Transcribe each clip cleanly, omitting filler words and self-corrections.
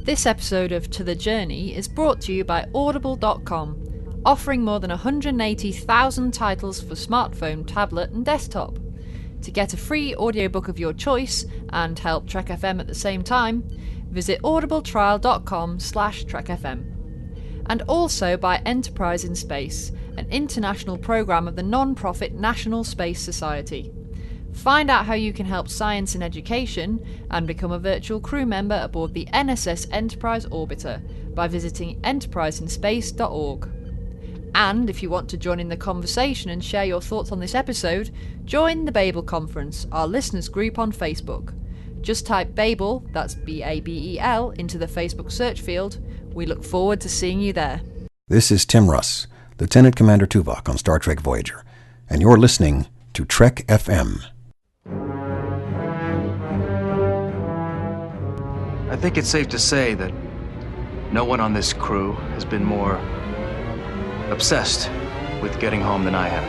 This episode of To The Journey is brought to you by Audible.com, offering more than 180,000 titles for smartphone, tablet and desktop. To get a free audiobook of your choice and help Trek FM at the same time, visit audibletrial.com/trekfm. And also by Enterprise in Space, an international programme of the non-profit National Space Society. Find out how you can help science and education and become a virtual crew member aboard the NSS Enterprise Orbiter by visiting enterpriseinspace.org. And if you want to join in the conversation and share your thoughts on this episode, join the Babel Conference, our listeners group on Facebook. Just type Babel, that's B-A-B-E-L, into the Facebook search field. We look forward to seeing you there. This is Tim Russ, Lieutenant Commander Tuvok on Star Trek Voyager, and you're listening to Trek FM. I think it's safe to say that no one on this crew has been more obsessed with getting home than I have.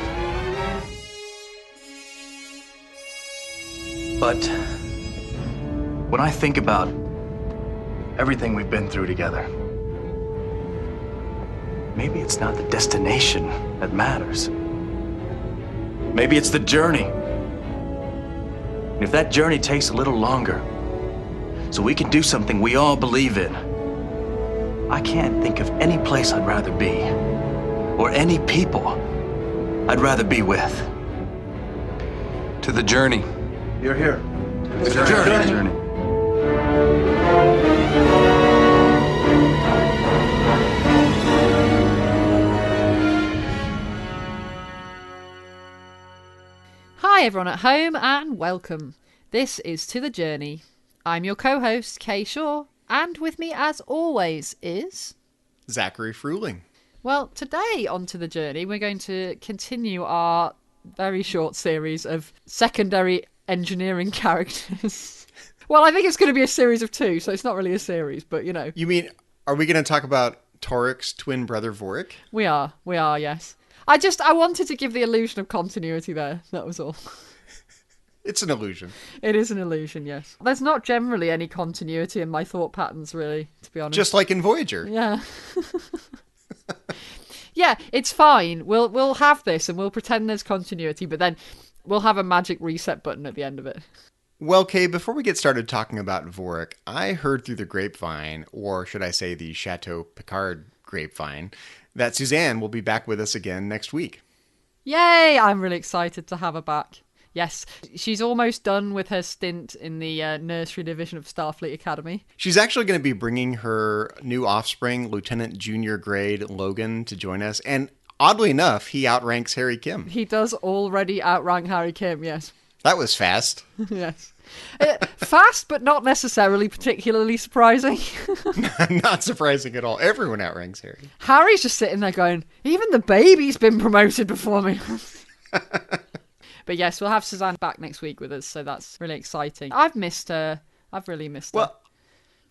But when I think about everything we've been through together, maybe it's not the destination that matters. Maybe it's the journey. And if that journey takes a little longer, so we can do something we all believe in, I can't think of any place I'd rather be, or any people I'd rather be with. To the journey. You're here. To the journey. Hi everyone at home and welcome. This is To The Journey. I'm your co-host, Kay Shaw, and with me as always is... Zachary Fruhling. Well, today on To The Journey, we're going to continue our very short series of secondary engineering characters. Well, I think it's going to be a series of 2, so it's not really a series, but you know. You mean, are we going to talk about Taurik's twin brother Vorik? We are, yes. I wanted to give the illusion of continuity there, that was all. It's an illusion. It is an illusion, yes. There's not generally any continuity in my thought patterns, really, to be honest. Just like in Voyager. Yeah. Yeah, it's fine. We'll have this and we'll pretend there's continuity, but then we'll have a magic reset button at the end of it. Well, Kay, before we get started talking about Vorik, I heard through the grapevine, or should I say the Chateau Picard grapevine, that Suzanne will be back with us again next week. Yay! I'm really excited to have her back. Yes, she's almost done with her stint in the nursery division of Starfleet Academy. She's actually going to be bringing her new offspring, Lieutenant Junior Grade Logan, to join us. And oddly enough, he outranks Harry Kim. He does already outrank Harry Kim, yes. That was fast. Yes. Fast, but not necessarily particularly surprising. Not surprising at all. Everyone outranks Harry. Harry's just sitting there going, even the baby's been promoted before me. But yes, we'll have Suzanne back next week with us, so that's really exciting. I've missed her. I've really missed her. Well,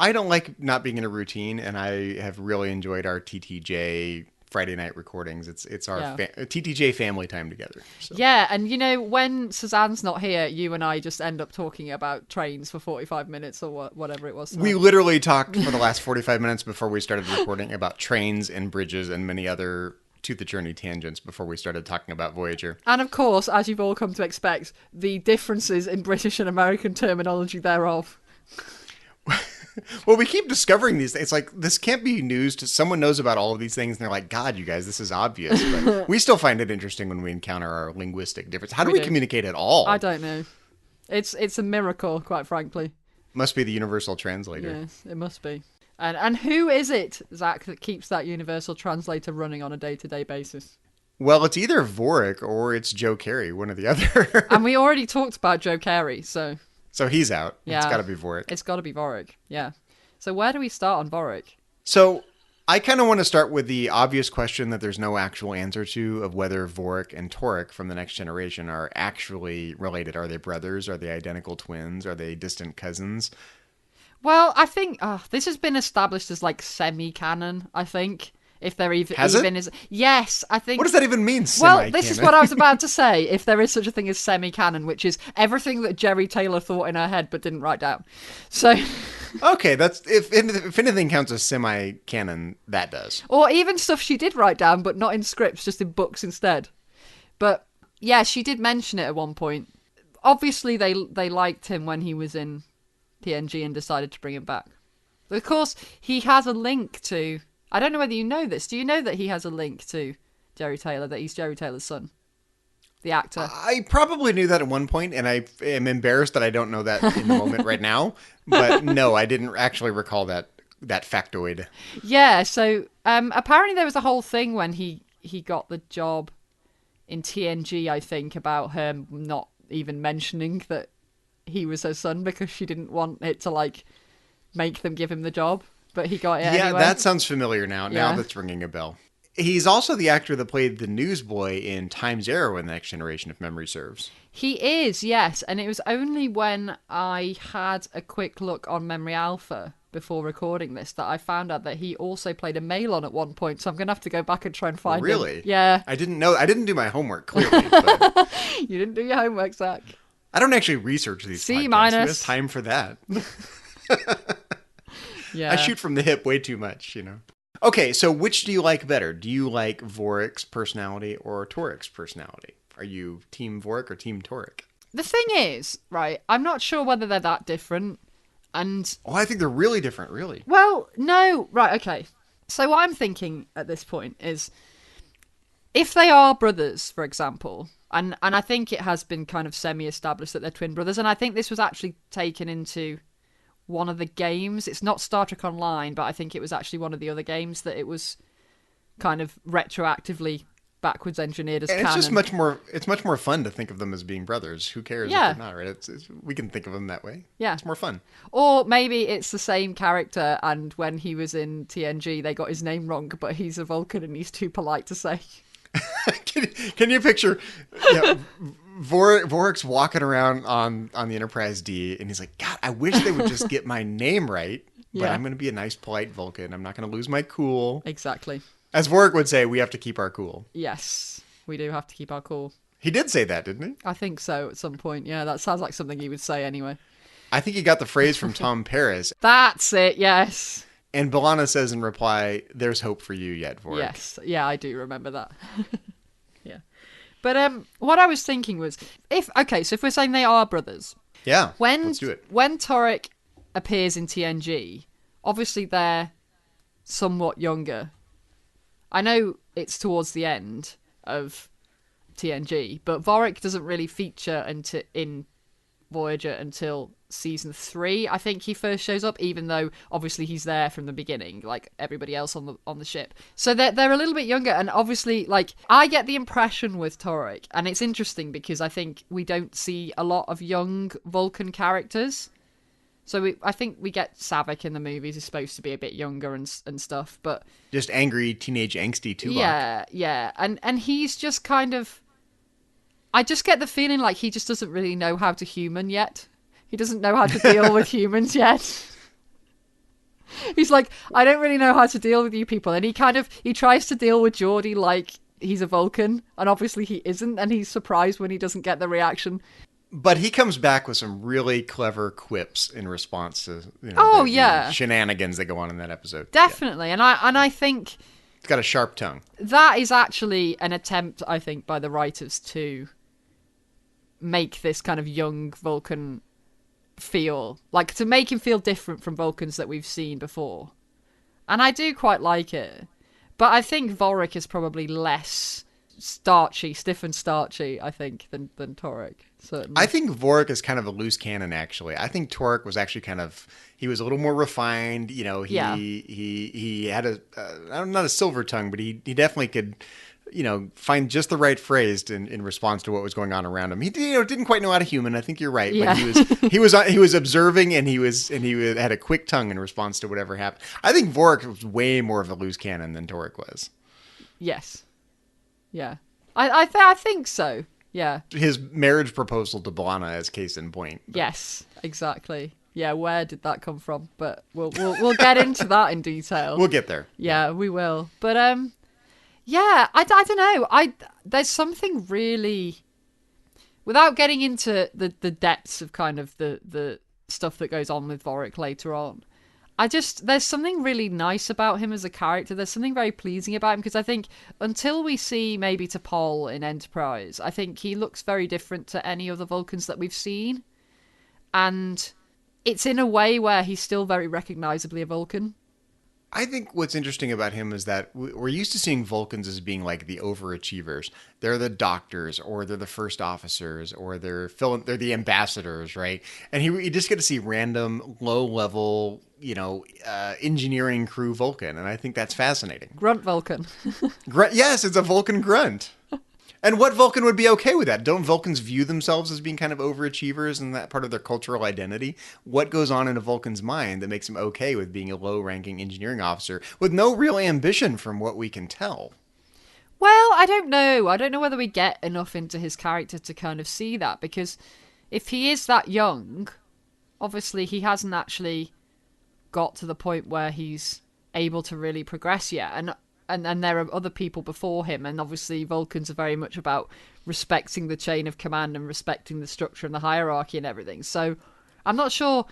I don't like not being in a routine, and I have really enjoyed our TTJ Friday night recordings. It's our TTJ family time together. So. Yeah, and you know, when Suzanne's not here, you and I just end up talking about trains for 45 minutes or whatever it was. Tonight. We literally talked for the last 45 minutes before we started recording about trains and bridges and many other To The Journey tangents before we started talking about Voyager. And of course, as you've all come to expect, the differences in British and American terminology thereof. Well, we keep discovering these things. It's like, this can't be news to someone knows about all of these things, and they're like, God, you guys, this is obvious. But we still find it interesting when we encounter our linguistic difference. How do we communicate at all? I don't know. It's a miracle, quite frankly. Must be the universal translator. Yes, it must be. And who is it, Zach, that keeps that universal translator running on a day-to-day basis? Well, it's either Vorik or it's Joe Carey, one or the other. And we already talked about Joe Carey, so... So he's out. Yeah. It's got to be Vorik. It's got to be Vorik, yeah. So where do we start on Vorik? So I kind of want to start with the obvious question that there's no actual answer to, of whether Vorik and Taurik from The Next Generation are actually related. Are they brothers? Are they identical twins? Are they distant cousins? Well, I think this has been established as like semi-canon, I think. If there even Has it? is. Yes, I think. What does that even mean, Well, semi-canon? this is what I was about to say. If there is such a thing as semi-canon, which is everything that Jerry Taylor thought in her head but didn't write down. So. Okay, that's if anything counts as semi-canon, that does. Or even stuff she did write down, but not in scripts, just in books instead. But yeah, she did mention it at one point. Obviously, they liked him when he was in TNG and decided to bring him back. Of course, he has a link to... I don't know whether you know this. Do you know that he has a link to Jerry Taylor, that he's Jerry Taylor's son? The actor. I probably knew that at one point, and I am embarrassed that I don't know that in the moment right now. But no, I didn't actually recall that factoid. Yeah, so apparently there was a whole thing when he got the job in TNG, I think, about her not even mentioning that he was her son because she didn't want it to, like, make them give him the job. But he got it anyway. Yeah, that sounds familiar now. Yeah. Now that's ringing a bell. He's also the actor that played the newsboy in Time's Arrow in The Next Generation, if memory serves. He is, yes. And it was only when I had a quick look on Memory Alpha before recording this that I found out that he also played a Malon at one point. So I'm going to have to go back and try and find him. Really? Yeah. I didn't know. I didn't do my homework, clearly. But You didn't do your homework, Zach. I don't actually research these C-. podcasts. Who has time for that? Yeah. I shoot from the hip way too much, Okay, so which do you like better? Do you like Vorik's personality or Taurik's personality? Are you Team Vorik or Team Taurik? The thing is, right, I'm not sure whether they're that different. And Oh, I think they're really different, really. well, no, right, okay. So what I'm thinking at this point is, if they are brothers, for example, and I think it has been kind of semi-established that they're twin brothers, and I think this was actually taken into one of the games. It's not Star Trek Online, but I think it was actually one of the other games that it was kind of retroactively backwards engineered as And canon. it's just much more fun to think of them as being brothers. Who cares Yeah. if they're not, right? We can think of them that way. Yeah. It's more fun. Or maybe it's the same character, and when he was in TNG, they got his name wrong, but he's a Vulcan and he's too polite to say. Can you picture Vorik's walking around on the Enterprise D, and he's like, God, I wish they would just get my name right, but Yeah. I'm going to be a nice, polite Vulcan. I'm not going to lose my cool. Exactly. As Vorik would say, we have to keep our cool. Yes, we do have to keep our cool. He did say that, didn't he? I think so at some point. Yeah, that sounds like something he would say anyway. I think he got the phrase from Tom Paris. That's it, yes. And B'Elanna says in reply, there's hope for you yet, Vorik. Yes, yeah, I do remember that. Yeah. But what I was thinking was, so if we're saying they are brothers, Yeah, when let's do it. when Taurik appears in TNG, obviously they're somewhat younger. I know it's towards the end of TNG, but Vorik doesn't really feature in Voyager until season 3. I think he first shows up, even though obviously he's there from the beginning, like everybody else on the ship. So they're a little bit younger, and obviously, like, I get the impression with Taurik, and it's interesting because I think we don't see a lot of young Vulcan characters. So I think we get Saavik in the movies. He's supposed to be a bit younger and stuff, but Just angry, teenage, angsty Tuvok. yeah, and he's just kind of. I just get the feeling like he just doesn't really know how to human yet. He doesn't know how to deal with humans yet. He's like, I don't really know how to deal with you people, and he tries to deal with Geordi like he's a Vulcan, and obviously he isn't, and he's surprised when he doesn't get the reaction. But he comes back with some really clever quips in response to the shenanigans that go on in that episode. Definitely, Yeah. and I think It's got a sharp tongue. that is actually an attempt, I think, by the writers to make this kind of young Vulcan feel, like, to make him feel different from Vulcans that we've seen before. And I do quite like it. But I think Vorik is probably less stiff and starchy, I think, than Taurik, certainly. I think Vorik is kind of a loose cannon, actually. I think Taurik was actually he was a little more refined. He had not a silver tongue, but he definitely could, find just the right phrase in response to what was going on around him. He didn't quite know how to human. I think you're right, Yeah. but he was observing, and he had a quick tongue in response to whatever happened. I think Vorik was way more of a loose cannon than Taurik was. Yes. Yeah. I think so. Yeah. His marriage proposal to B'Elanna is case in point. Yes, exactly. Yeah, where did that come from? But we'll get into that in detail. We'll get there. Yeah, we will. But yeah, I don't know. There's something really, without getting into the depths of kind of the stuff that goes on with Vorik later on. There's something really nice about him as a character. There's something very pleasing about him, because I think until we see maybe T'Pol in Enterprise, I think he looks very different to any other Vulcans that we've seen. And it's in a way where he's still very recognizably a Vulcan. I think what's interesting about him is that we're used to seeing Vulcans as being like the overachievers. They're the doctors, or they're the first officers, or they're the ambassadors, right? And you just get to see random low-level, engineering crew Vulcan, and I think that's fascinating. Grunt Vulcan. Yes, it's a Vulcan grunt. And what Vulcan would be okay with that? Don't Vulcans view themselves as being kind of overachievers and that part of their cultural identity? What goes on in a Vulcan's mind that makes him okay with being a low-ranking engineering officer with no real ambition from what we can tell? Well, I don't know. I don't know whether we get enough into his character to kind of see that, because if he is that young, obviously he hasn't actually got to the point where he's able to really progress yet. And there are other people before him, and obviously Vulcans are very much about respecting the chain of command and respecting the structure and the hierarchy and everything. So I'm not sure,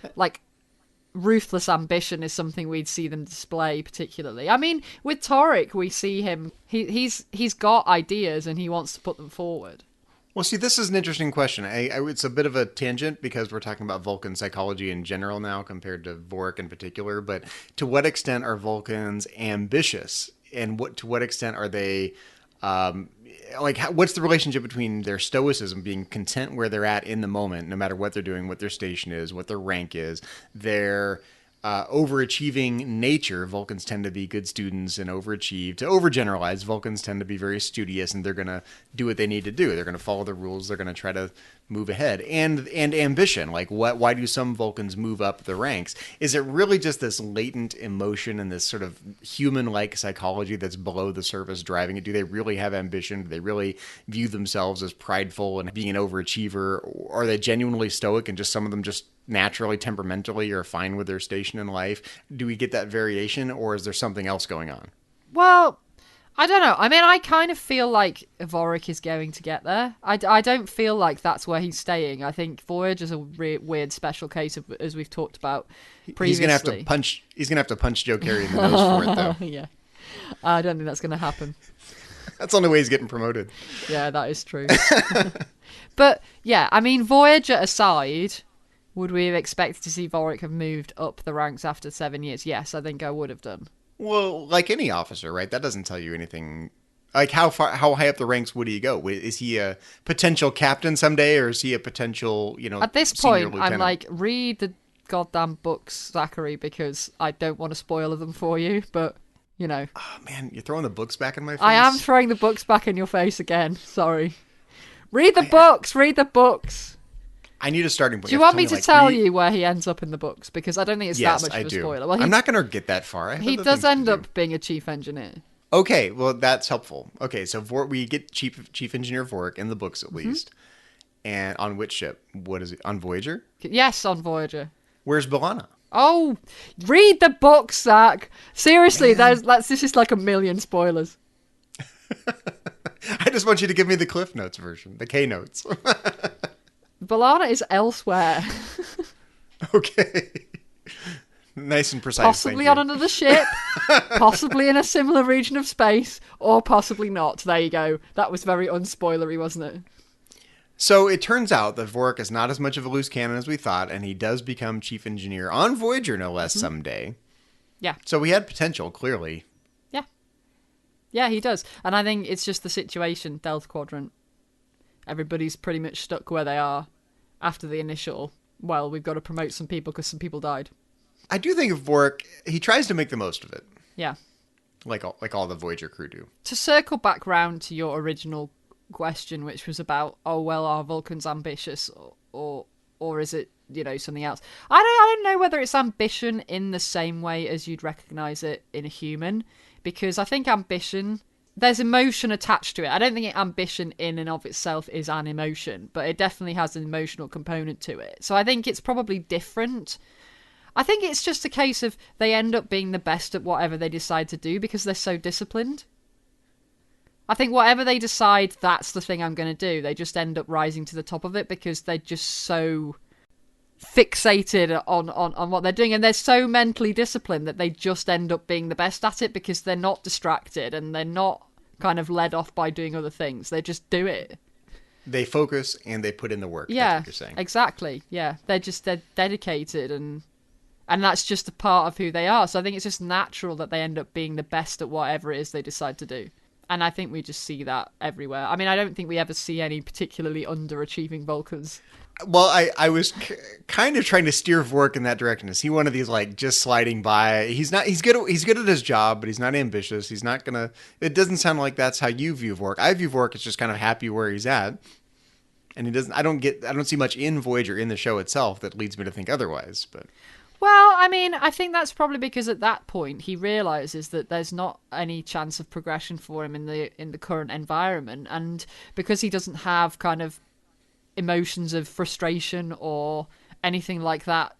ruthless ambition is something we'd see them display particularly. I mean, with Taurik, we see him, he's got ideas and he wants to put them forward. Well, see, this is an interesting question. It's a bit of a tangent because we're talking about Vulcan psychology in general now compared to Vorik in particular, but to what extent are Vulcans ambitious? And to what extent are they, what's the relationship between their stoicism, being content where they're at in the moment, no matter what they're doing, what their station is, what their rank is, their overachieving nature? Vulcans tend to be good students and overachieve. To overgeneralize, Vulcans tend to be very studious, and they're going to do what they need to do. They're going to follow the rules. They're going to try to move ahead. And ambition, why do some Vulcans move up the ranks? Is it really just this latent emotion and this sort of human-like psychology that's below the surface driving it? Do they really have ambition? Do they really view themselves as prideful and being an overachiever? Or are they genuinely stoic, and just some of them just naturally, temperamentally are fine with their station in life? Do we get that variation, or is there something else going on? Well, I don't know. I mean, I kind of feel like Vorik is going to get there. I don't feel like that's where he's staying. I think Voyager's a weird special case of, as we've talked about previously. He's gonna have to punch Joe Carey in the nose for it, though. Yeah, I don't think that's going to happen. That's the only way he's getting promoted. Yeah, that is true. But yeah, I mean, Voyager aside, would we have expected to see Vorik have moved up the ranks after 7 years? Yes, I think I would have done. Well, like any officer, right? That doesn't tell you anything. Like, how high up the ranks would he go? Is he a potential captain someday, or is he a potential, At this point, lieutenant? I'm like, read the goddamn books, Zachary, because I don't want to spoil them for you, but, Oh, man, you're throwing the books back in my face? I am throwing the books back in your face again. Sorry. Read the books! Read the books! I need a starting point. Do you want me to tell you where he ends up in the books? Because I don't think it's that much of a spoiler. Well, I'm not going to get that far. He does end up being a chief engineer. Okay, well, that's helpful. Okay, so we get Chief Engineer Vorik in the books, at least. And on which ship? What is it? On Voyager? Yes, on Voyager. Where's B'Elanna? Oh, read the books, Zach. Seriously, this is like a million spoilers. I just want you to give me the Cliff Notes version, the K Notes. B'Elanna is elsewhere. Okay. Nice and precise. Possibly on another ship, possibly in a similar region of space, or possibly not. There you go. That was very unspoilery, wasn't it? So it turns out that Vorik is not as much of a loose cannon as we thought, and he does become chief engineer on Voyager, no less, someday. Yeah. So he had potential, clearly. Yeah. Yeah, he does. And I think it's just the situation, Delta Quadrant. Everybody's pretty much stuck where they are after the initial, well, we've got to promote some people because some people died. I do think of Vorik, he tries to make the most of it. Yeah. Like all the Voyager crew do. To circle back round to your original question, which was about, are Vulcans ambitious or is it, something else? I don't know whether it's ambition in the same way as you'd recognise it in a human, because I think ambition there's emotion attached to it. I don't think ambition in and of itself is an emotion, but it definitely has an emotional component to it. So I think it's probably different. I think it's just a case of they end up being the best at whatever they decide to do because they're so disciplined. I think whatever they decide, that's the thing I'm going to do. They just end up rising to the top of it because they're just so fixated on what they're doing, and they're so mentally disciplined that they just end up being the best at it because they're not distracted and they're not kind of led off by doing other things. They just do it. They focus and they put in the work. Yeah, that's what you're saying. Exactly. Yeah, they're dedicated, and that's just a part of who they are. So I think it's just natural that they end up being the best at whatever it is they decide to do. And I think we just see that everywhere. I mean, I don't think we ever see any particularly underachieving Vulcans. Well, I was kind of trying to steer Vorik in that direction. Is he one of these like just sliding by? He's not. He's good at his job, but he's not ambitious. He's not gonna. It doesn't sound like that's how you view Vorik. I view Vorik as just kind of happy where he's at, and he doesn't. I don't see much in Voyager in the show itself that leads me to think otherwise. But well, I mean, I think that's probably because at that point he realizes that there's not any chance of progression for him in the current environment, and because he doesn't have kind of emotions of frustration or anything like that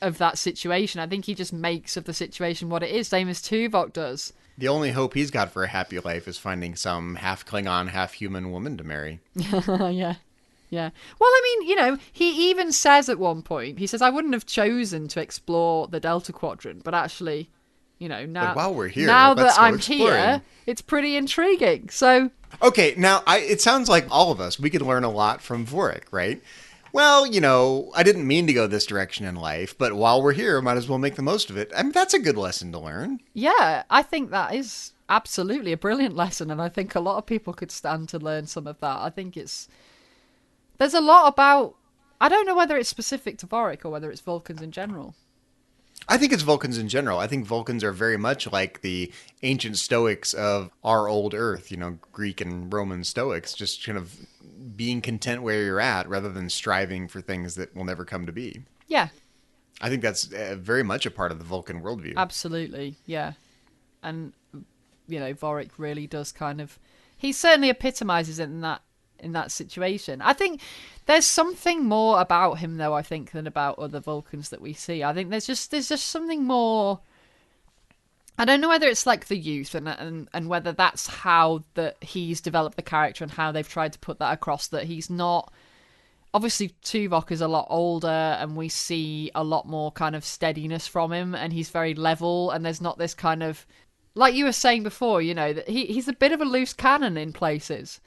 of that situation. I think he just makes of the situation what it is, same as Tuvok does. The only hope he's got for a happy life is finding some half Klingon, half human woman to marry. Yeah. Well, I mean, he even says at one point, he says, I wouldn't have chosen to explore the Delta Quadrant, but actually, now but while we're here, now that I'm here, it's pretty intriguing. So okay, now it sounds like all of us, we could learn a lot from Vorik, right? Well, I didn't mean to go this direction in life, but while we're here, might as well make the most of it. I mean, that's a good lesson to learn. Yeah, I think that is absolutely a brilliant lesson, and I think a lot of people could stand to learn some of that. I think there's a lot about, I don't know whether it's specific to Vorik or whether it's Vulcans in general. I think it's Vulcans in general. I think Vulcans are very much like the ancient Stoics of our old Earth, Greek and Roman Stoics, just kind of being content where you're at rather than striving for things that will never come to be. Yeah. I think that's very much a part of the Vulcan worldview. Absolutely, yeah. And, Vorik really does he certainly epitomizes it in that situation. I think there's something more about him, though, I think, than about other Vulcans that we see. I think there's just something more. I don't know whether it's like the youth and whether that's how he's developed the character and how they've tried to put that across, that he's not. Obviously, Tuvok is a lot older and we see a lot more kind of steadiness from him, and he's very level, and there's not this kind of, like you were saying before, that he's a bit of a loose cannon in places.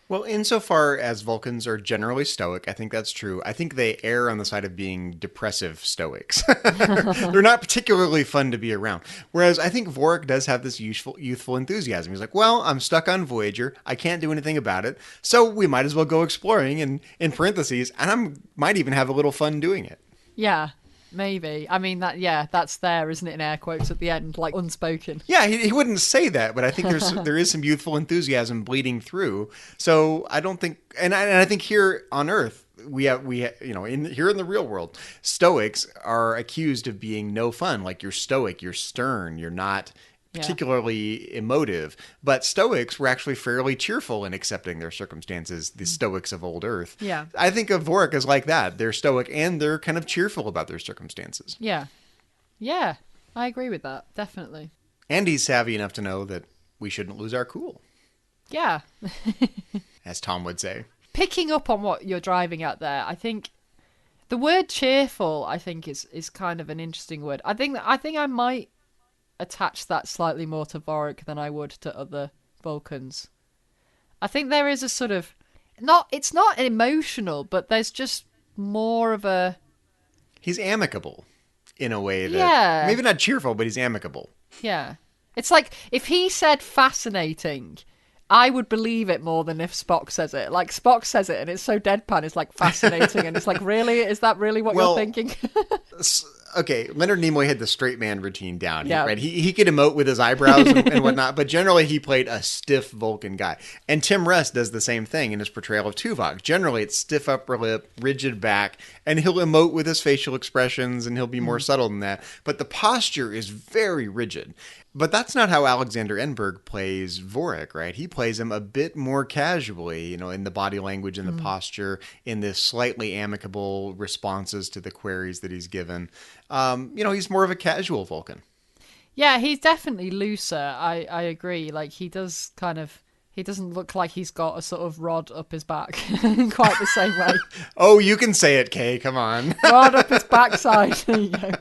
Well, insofar as Vulcans are generally stoic, I think that's true. I think they err on the side of being depressive stoics. They're not particularly fun to be around. Whereas I think Vorik does have this youthful enthusiasm. He's like, well, I'm stuck on Voyager. I can't do anything about it. So we might as well go exploring, and in parentheses, and I might even have a little fun doing it. Yeah. Maybe. I mean, that's there, isn't it, in air quotes at the end, like unspoken. Yeah, he wouldn't say that, but I think there is some youthful enthusiasm bleeding through. So I don't think, and I think here on Earth, we have here in the real world, Stoics are accused of being no fun. Like, you're stoic, you're stern, you're not particularly emotive. But Stoics were actually fairly cheerful in accepting their circumstances, the Stoics of old Earth. Yeah. I think of Vorik as like that. They're stoic and they're kind of cheerful about their circumstances. Yeah. Yeah, I agree with that, definitely. And he's savvy enough to know that we shouldn't lose our cool. Yeah. As Tom would say. Picking up on what you're driving at there, I think the word cheerful, I think, is kind of an interesting word. I think I might attach that slightly more to Vorik than I would to other Vulcans. I think there is a sort of it's not emotional, but there's just more of a, he's amicable in a way that maybe not cheerful, but he's amicable. Yeah. It's like if he said fascinating, I would believe it more than if Spock says it. Like, Spock says it and it's so deadpan, it's like fascinating, and it's like, really? Is that really what you're thinking? okay, Leonard Nimoy had the straight man routine down. Yeah. Right? He could emote with his eyebrows and whatnot, but generally he played a stiff Vulcan guy. And Tim Russ does the same thing in his portrayal of Tuvok. Generally, it's stiff upper lip, rigid back, and he'll emote with his facial expressions, and he'll be more subtle than that. But the posture is very rigid. But that's not how Alexander Enberg plays Vorik, right? He plays him a bit more casually, in the body language and the posture, in the slightly amicable responses to the queries that he's given. He's more of a casual Vulcan. Yeah, he's definitely looser. I agree. Like, he doesn't look like he's got a sort of rod up his back in quite the same way. Oh, you can say it, Kay. Come on. Rod up his backside. There you go.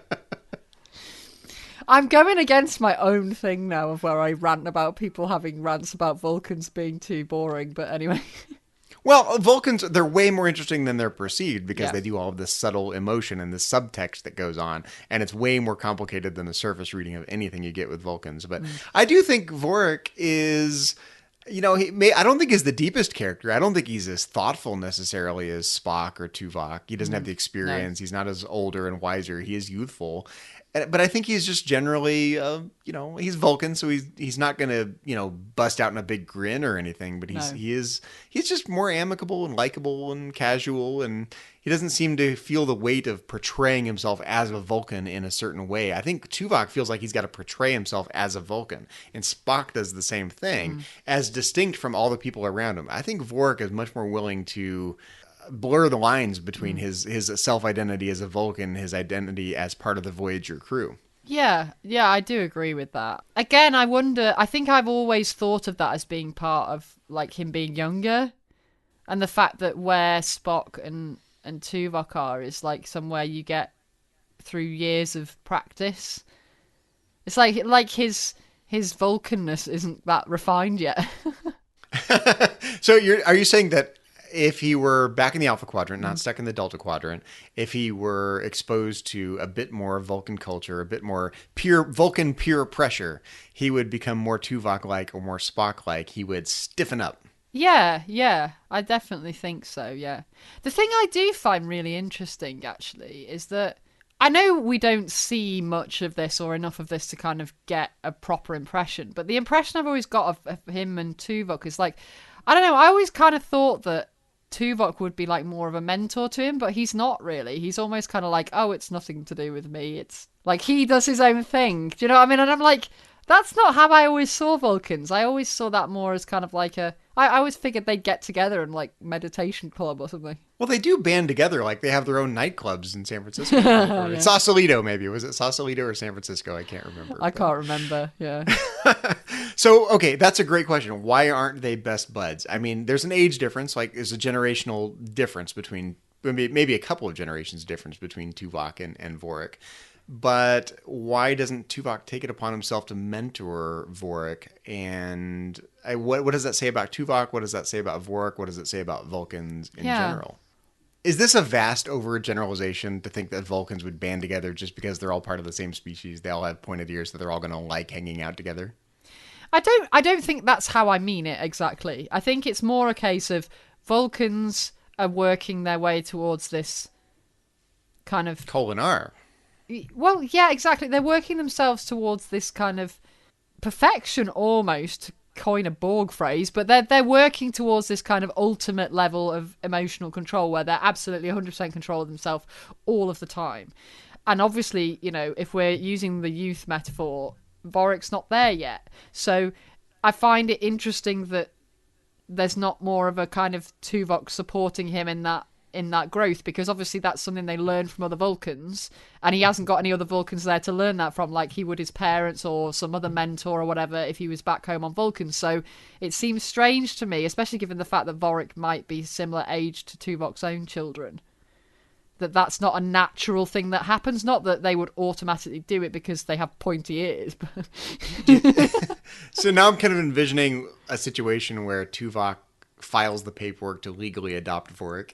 I'm going against my own thing now of where I rant about people having rants about Vulcans being too boring, but anyway. Well, Vulcans, they're way more interesting than they're perceived because they do all of this subtle emotion and the subtext that goes on, and it's way more complicated than the surface reading of anything you get with Vulcans. But I do think Vorik is... I don't think he's the deepest character. I don't think he's as thoughtful necessarily as Spock or Tuvok. He doesn't have the experience. No. He's not as older and wiser. He is youthful. But I think he's just generally, he's Vulcan, so he's not going to, bust out in a big grin or anything. But he's just more amicable and likable and casual, and he doesn't seem to feel the weight of portraying himself as a Vulcan in a certain way. I think Tuvok feels like he's got to portray himself as a Vulcan, and Spock does the same thing, as distinct from all the people around him. I think Vorik is much more willing to blur the lines between his self-identity as a Vulcan, his identity as part of the Voyager crew. Yeah, I do agree with that. Again, I think I've always thought of that as being part of, like, him being younger, and the fact that where Spock and Tuvok are is, like, somewhere you get through years of practice. It's like his Vulcanness isn't that refined yet. So are you saying that if he were back in the Alpha Quadrant, not stuck in the Delta Quadrant, if he were exposed to a bit more Vulcan culture, a bit more pure Vulcan pure pressure, he would become more Tuvok-like or more Spock-like? He would stiffen up. Yeah, I definitely think so, yeah. The thing I do find really interesting, actually, is that I know we don't see much of this or enough of this to kind of get a proper impression, but the impression I've always got of him and Tuvok is like, I don't know, I always kind of thought that Tuvok would be like more of a mentor to him, but he's not really. He's almost kind of like, oh, it's nothing to do with me. It's like he does his own thing. Do you know what I mean? And I'm like, that's not how I always saw Vulcans. I always saw that more as kind of like I always figured they'd get together in like meditation club or something. Well, they do band together. Like they have their own nightclubs in San Francisco. Yeah. Sausalito, maybe. Was it Sausalito or San Francisco? I can't remember. I can't remember. Yeah. So, okay, that's a great question. Why aren't they best buds? I mean, there's an age difference. Like, there's a generational difference between, maybe a couple of generations difference between Tuvok and Vorik. But why doesn't Tuvok take it upon himself to mentor Vorik? And what does that say about Tuvok? What does that say about Vorik? What does it say about Vulcans in general? Is this a vast overgeneralization to think that Vulcans would band together just because they're all part of the same species? They all have pointed ears, that they're all going to like hanging out together? I don't think that's how I mean it exactly. I think it's more a case of Vulcans are working their way towards this kind of... Colon-R. Well, yeah, exactly. They're working themselves towards this kind of perfection almost, to coin a Borg phrase, but they're working towards this kind of ultimate level of emotional control where they're absolutely 100% control of themselves all of the time. And obviously, if we're using the youth metaphor, Vorik's not there yet. So I find it interesting that there's not more of a kind of Tuvok supporting him in that growth, because obviously that's something they learn from other Vulcans, and he hasn't got any other Vulcans there to learn that from, like he would his parents or some other mentor or whatever if he was back home on Vulcan. So it seems strange to me, especially given the fact that Vorik might be similar age to Tuvok's own children, that's not a natural thing that happens. Not that they would automatically do it because they have pointy ears. But So now I'm kind of envisioning a situation where Tuvok files the paperwork to legally adopt Vorik.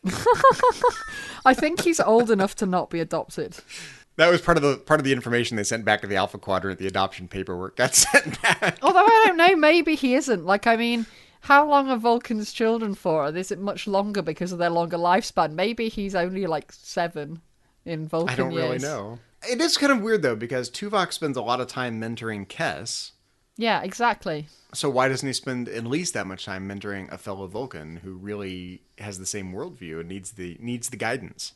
I think he's old enough to not be adopted. That was part of the information they sent back to the Alpha Quadrant. The adoption paperwork got sent back. Although I don't know, maybe he isn't. Like, I mean, how long are Vulcans children for? Is it much longer because of their longer lifespan? Maybe he's only like 7 in Vulcan years. I don't really know. It is kind of weird, though, because Tuvok spends a lot of time mentoring Kes. Yeah, exactly. So why doesn't he spend at least that much time mentoring a fellow Vulcan who really has the same worldview and needs the guidance?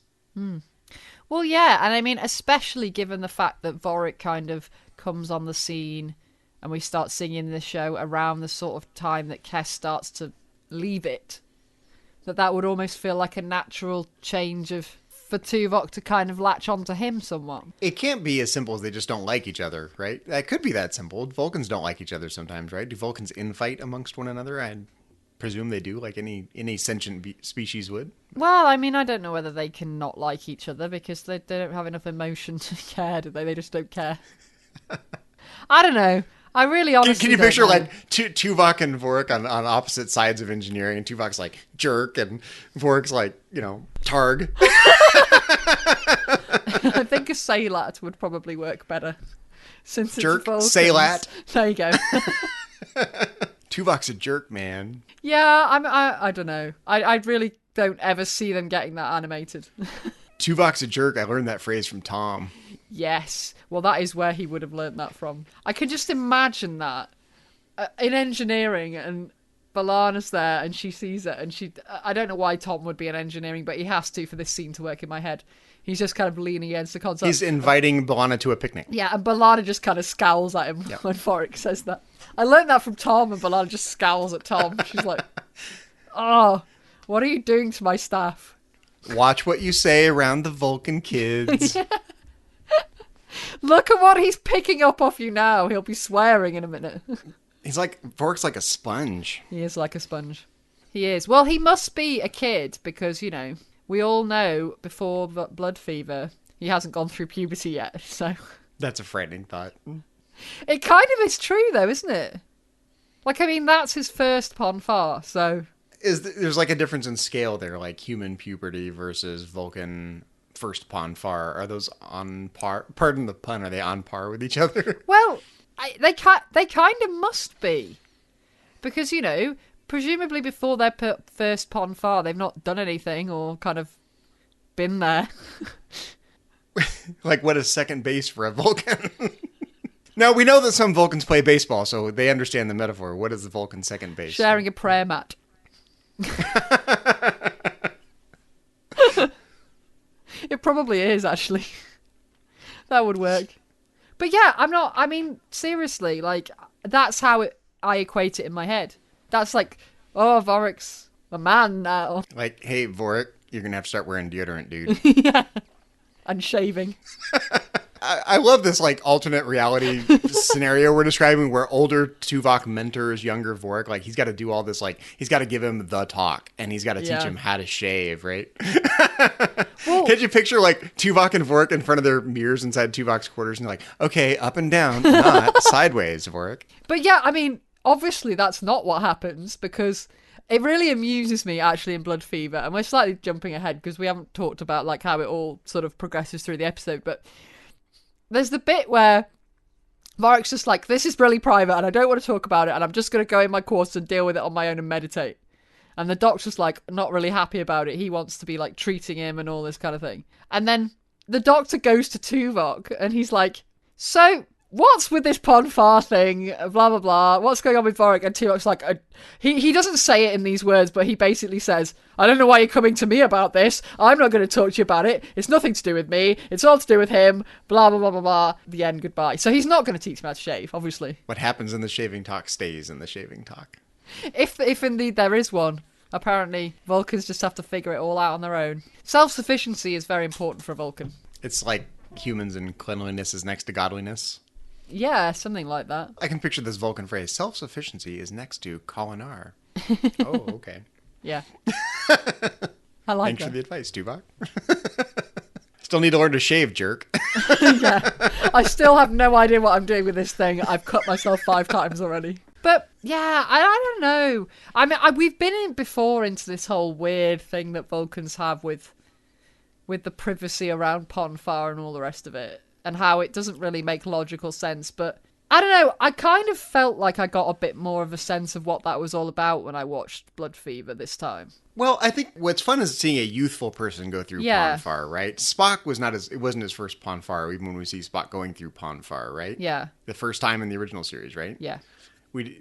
Well, yeah, and I mean, especially given the fact that Vorik kind of comes on the scene and we start singing the show around the sort of time that Kes starts to leave it, that would almost feel like a natural change for Tuvok to kind of latch onto him somewhat. It can't be as simple as they just don't like each other, right? That could be that simple. Vulcans don't like each other sometimes, right? Do Vulcans infight amongst one another? I presume they do, like any sentient species would. Well, I mean, I don't know whether they can not like each other because they don't have enough emotion to care, do they? They just don't care. I don't know. I really honestly Can you don't picture know. like Tuvok and Vorik on opposite sides of engineering, and Tuvok's like jerk, and Vorik's like, Targ. I think a Saylat would probably work better. Since Jerk, it's Saylat. There you go. Tuvok's a jerk, man. Yeah, I don't know. I really don't ever see them getting that animated. Tuvok's a jerk. I learned that phrase from Tom. Yes. Well, that is where he would have learned that from. I can just imagine that in engineering, and B'Elanna's there and she sees it, and I don't know why Tom would be in engineering, but he has to for this scene to work in my head. He's just kind of leaning against the console. He's inviting B'Elanna to a picnic. Yeah, and B'Elanna just kind of scowls at him when Vorik says that. I learned that from Tom, and B'Elanna just scowls at Tom. She's like, "Oh, what are you doing to my staff?" Watch what you say around the Vulcan kids. Yeah. Look at what he's picking up off you now. He'll be swearing in a minute. Vorik's like a sponge. He is like a sponge. He is. Well, he must be a kid because, we all know before blood fever, he hasn't gone through puberty yet, so... That's a frightening thought. It kind of is true, though, isn't it? Like, I mean, that's his first Pon Farr, so... There's like a difference in scale there, like human puberty versus Vulcan first Pon Farr. Are those on par? Pardon the pun. Are they on par with each other? Well, they kind of must be. Because, presumably before their first Pon Farr, they've not done anything or kind of been there. Like, what is second base for a Vulcan? Now, we know that some Vulcans play baseball, so they understand the metaphor. What is the Vulcan second base? Sharing a prayer mat. It probably is, actually. That would work. But yeah, seriously, like, that's how I equate it in my head. That's like, oh, Vorik's a man now. Like, hey, Vorik, you're going to have to start wearing deodorant, dude. Yeah. And shaving. I love this, like, alternate reality scenario we're describing where older Tuvok mentors younger Vorik. Like, he's got to do all this, like, he's got to give him the talk, and he's got to teach him how to shave, right? Well, can't you picture, like, Tuvok and Vorik in front of their mirrors inside Tuvok's quarters, and they're like, okay, up and down, not sideways, Vorik. But yeah, I mean, obviously that's not what happens, because it really amuses me, actually, in Blood Fever, and we're slightly jumping ahead, because we haven't talked about, like, how it all sort of progresses through the episode, but... There's the bit where Vorik's just like, this is really private and I don't want to talk about it and I'm just going to go in my quarters and deal with it on my own and meditate. And the Doctor's like, not really happy about it. He wants to be like treating him and all this kind of thing. And then the Doctor goes to Tuvok and he's like, so what's with this Pon Farr thing? Blah, blah, blah. What's going on with Vorik? And Tuvok's like, he doesn't say it in these words, but he basically says, I don't know why you're coming to me about this. I'm not going to talk to you about it. It's nothing to do with me. It's all to do with him. Blah, blah, blah, blah, blah. The end. Goodbye. So he's not going to teach me how to shave, obviously. What happens in the shaving talk stays in the shaving talk. If indeed there is one. Apparently, Vulcans just have to figure it all out on their own. Self-sufficiency is very important for a Vulcan. It's like humans and cleanliness is next to godliness. Yeah, something like that. I can picture this Vulcan phrase, self-sufficiency is next to Kolinar. Oh, okay. Yeah. I like Thanks that. for the advice, Tuvok. Still need to learn to shave, jerk. Yeah. I still have no idea what I'm doing with this thing. I've cut myself 5 times already. But, yeah, I don't know. I mean, we've been in before into this whole weird thing that Vulcans have with the privacy around Pon Farr and all the rest of it. And how it doesn't really make logical sense. But I don't know. I kind of felt like I got a bit more of a sense of what that was all about when I watched Blood Fever this time. Well, I think what's fun is seeing a youthful person go through Pon Farr, right? Spock it wasn't his first Pon Farr, even when we see Spock going through Pon Farr, right? Yeah. The first time in the original series, right? Yeah.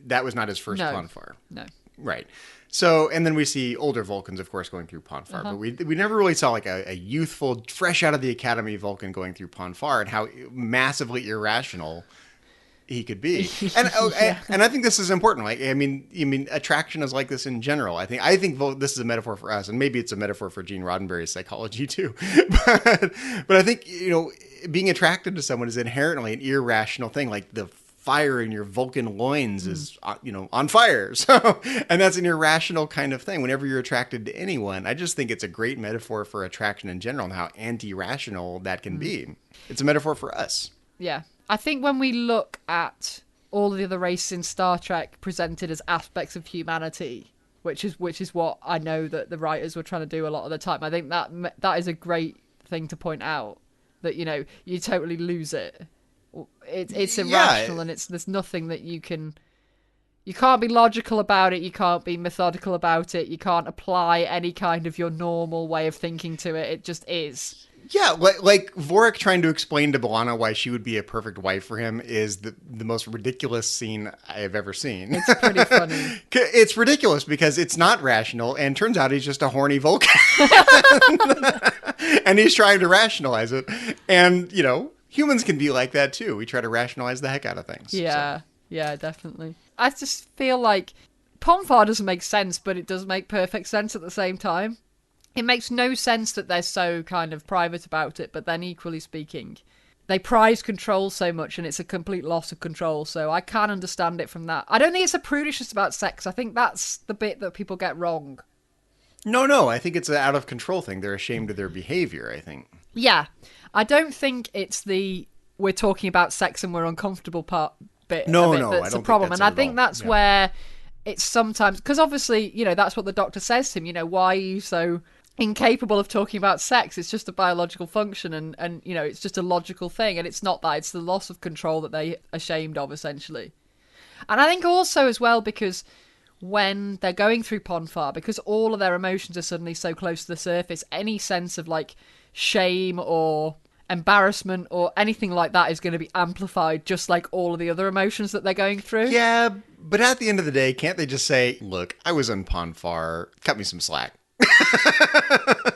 That was not his first Pon Farr. No. Right. So, and then we see older Vulcans, of course, going through Pon Farr, but we never really saw like a youthful, fresh out of the academy Vulcan going through Pon Farr and how massively irrational he could be. And and I think this is important. Like, I mean, attraction is like this in general. I think this is a metaphor for us, and maybe it's a metaphor for Gene Roddenberry's psychology too. but I think, being attracted to someone is inherently an irrational thing. Like the fire in your Vulcan loins is, on fire. So, and that's an irrational kind of thing. Whenever you're attracted to anyone, I just think it's a great metaphor for attraction in general and how anti-rational that can be. It's a metaphor for us. Yeah. I think when we look at all the other races in Star Trek presented as aspects of humanity, which is what I know that the writers were trying to do a lot of the time, I think that is a great thing to point out, that, you totally lose it. It's irrational, and there's nothing that you can't be logical about it, you can't be methodical about it, you can't apply any kind of your normal way of thinking to it. It just is. Yeah, like Vorik trying to explain to B'Elanna why she would be a perfect wife for him is the most ridiculous scene I have ever seen. It's pretty funny. It's ridiculous because it's not rational, and turns out he's just a horny Vulcan. And he's trying to rationalize it. And, humans can be like that too. We try to rationalize the heck out of things. Yeah, yeah, definitely. I just feel like Pon Farr doesn't make sense, but it does make perfect sense at the same time. It makes no sense that they're so kind of private about it, but then equally speaking, they prize control so much and it's a complete loss of control, so I can understand it from that. I don't think it's a prudishness about sex. I think that's the bit that people get wrong. No, I think it's an out of control thing. They're ashamed of their behavior, I think. Yeah. I don't think it's the we're talking about sex and we're uncomfortable part bit. No, that's the problem. And I think that's where it's sometimes, because obviously, that's what the doctor says to him, why are you so incapable of talking about sex? It's just a biological function and it's just a logical thing, and it's not that. It's the loss of control that they're ashamed of, essentially. And I think also as well, because when they're going through Pon Farr, because all of their emotions are suddenly so close to the surface, any sense of like shame or embarrassment or anything like that is going to be amplified, just like all of the other emotions that they're going through. Yeah, but at the end of the day, can't they just say, look, I was on Pon Farr, cut me some slack?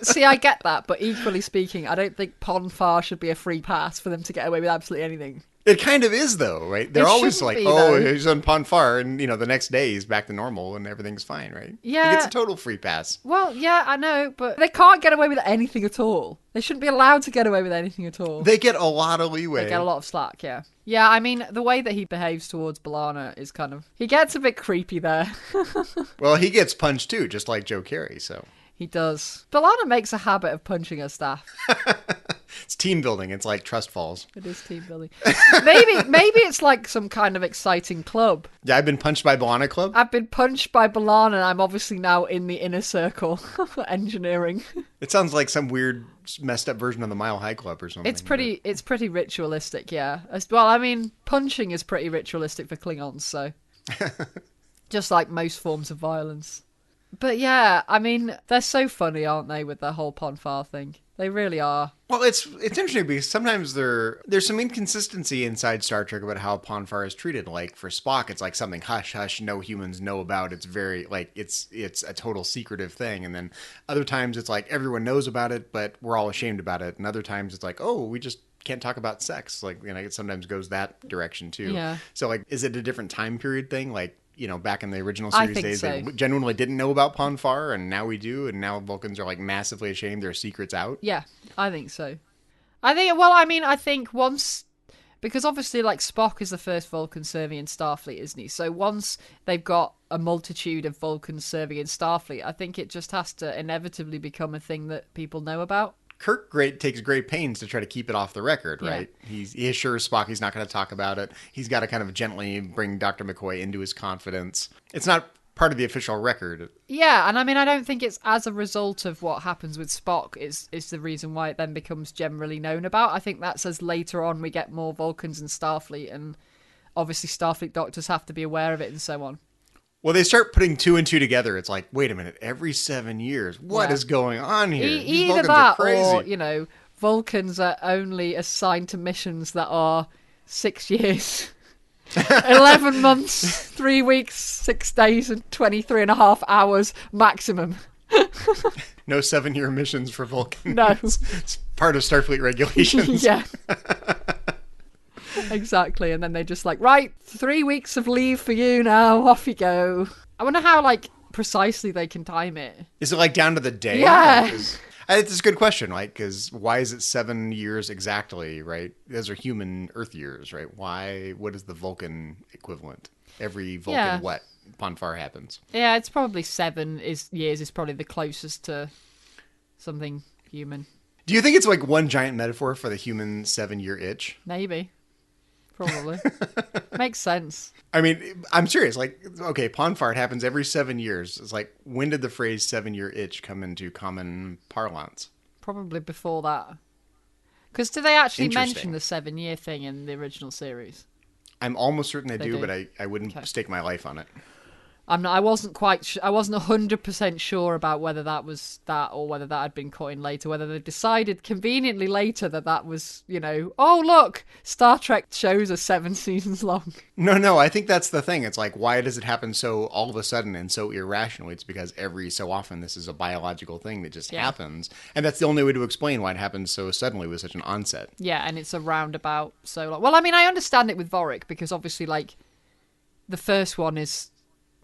See, I get that, but equally speaking, I don't think Pon Farr should be a free pass for them to get away with absolutely anything. It kind of is, though, right? They're always like, he's on Pon Farr, and, the next day he's back to normal and everything's fine, right? Yeah. He gets a total free pass. Well, yeah, I know, but they can't get away with anything at all. They shouldn't be allowed to get away with anything at all. They get a lot of leeway. They get a lot of slack, yeah. Yeah, I mean, the way that he behaves towards B'Elanna is kind of... He gets a bit creepy there. Well, he gets punched too, just like Joe Carey, so... He does. B'Elanna makes a habit of punching her staff. It's team building. It's like Trust Falls. It is team building. Maybe it's like some kind of exciting club. Yeah, I've been punched by B'Elanna club. I've been punched by B'Elanna, and I'm obviously now in the inner circle for engineering. It sounds like some weird, messed up version of the Mile High Club or something. It's pretty ritualistic, yeah. Well, I mean, punching is pretty ritualistic for Klingons, so just like most forms of violence. But yeah, I mean, they're so funny, aren't they, with the whole Pon Farr thing? They really are. Well, it's interesting because sometimes there's some inconsistency inside Star Trek about how Pon Farr is treated. Like for Spock, it's like something hush hush, no humans know about. It's very like it's a total secretive thing. And then other times it's like everyone knows about it, but we're all ashamed about it. And other times it's like, oh, we just can't talk about sex. Like, it sometimes goes that direction too. Yeah. So like, is it a different time period thing? Like, back in the original series days, so. They genuinely didn't know about Pon Farr, and now we do, and now Vulcans are like massively ashamed, their secret's out. Yeah, I think so. I think once, because obviously like Spock is the first Vulcan serving in Starfleet, isn't he? So once they've got a multitude of Vulcans serving in Starfleet, I think it just has to inevitably become a thing that people know about. Kirk takes great pains to try to keep it off the record, right? Yeah. He assures Spock he's not going to talk about it. He's got to kind of gently bring Dr. McCoy into his confidence. It's not part of the official record. Yeah, and I mean, I don't think it's as a result of what happens with Spock is the reason why it then becomes generally known about. I think that's as later on we get more Vulcans in Starfleet, and obviously Starfleet doctors have to be aware of it and so on. Well, they start putting 2 and 2 together. It's like, wait a minute, every 7 years, what is going on here? These Either Vulcans that are crazy. or, you know, Vulcans are only assigned to missions that are 6 years. 11 months, 3 weeks, 6 days, and 23.5 hours maximum. No 7-year missions for Vulcans. No. It's part of Starfleet regulations. Yeah. Exactly. And then they just like, right, 3 weeks of leave for you now. Off you go. I wonder how, like, precisely they can time it. Is it like down to the day? Yeah. It's a good question, like, because why is it 7 years exactly, right? Those are human Earth years, right? What is the Vulcan equivalent? Every Vulcan, what? Pon Farr happens. Yeah, it's probably 7 years is probably the closest to something human. Do you think it's like one giant metaphor for the human 7-year itch? Maybe. Probably. Makes sense. I mean, I'm serious. Like, okay, Pon Farr happens every 7 years. It's like, when did the phrase 7-year itch come into common parlance? Probably before that. Because do they actually Interesting. mention the 7-year thing in the original series? I'm almost certain they do, do. but I wouldn't stake my life on it. I wasn't quite. I wasn't 100% sure about whether that was that or whether that had been cut in later. Whether they decided conveniently later that was, you know, oh look, Star Trek shows are 7 seasons long. No, I think that's the thing. It's like, why does it happen so all of a sudden and so irrationally? It's because every so often this is a biological thing that just happens, and that's the only way to explain why it happens so suddenly with such an onset. Yeah, and it's a roundabout so long. Well, I mean, I understand it with Vorik because obviously, like, the first one is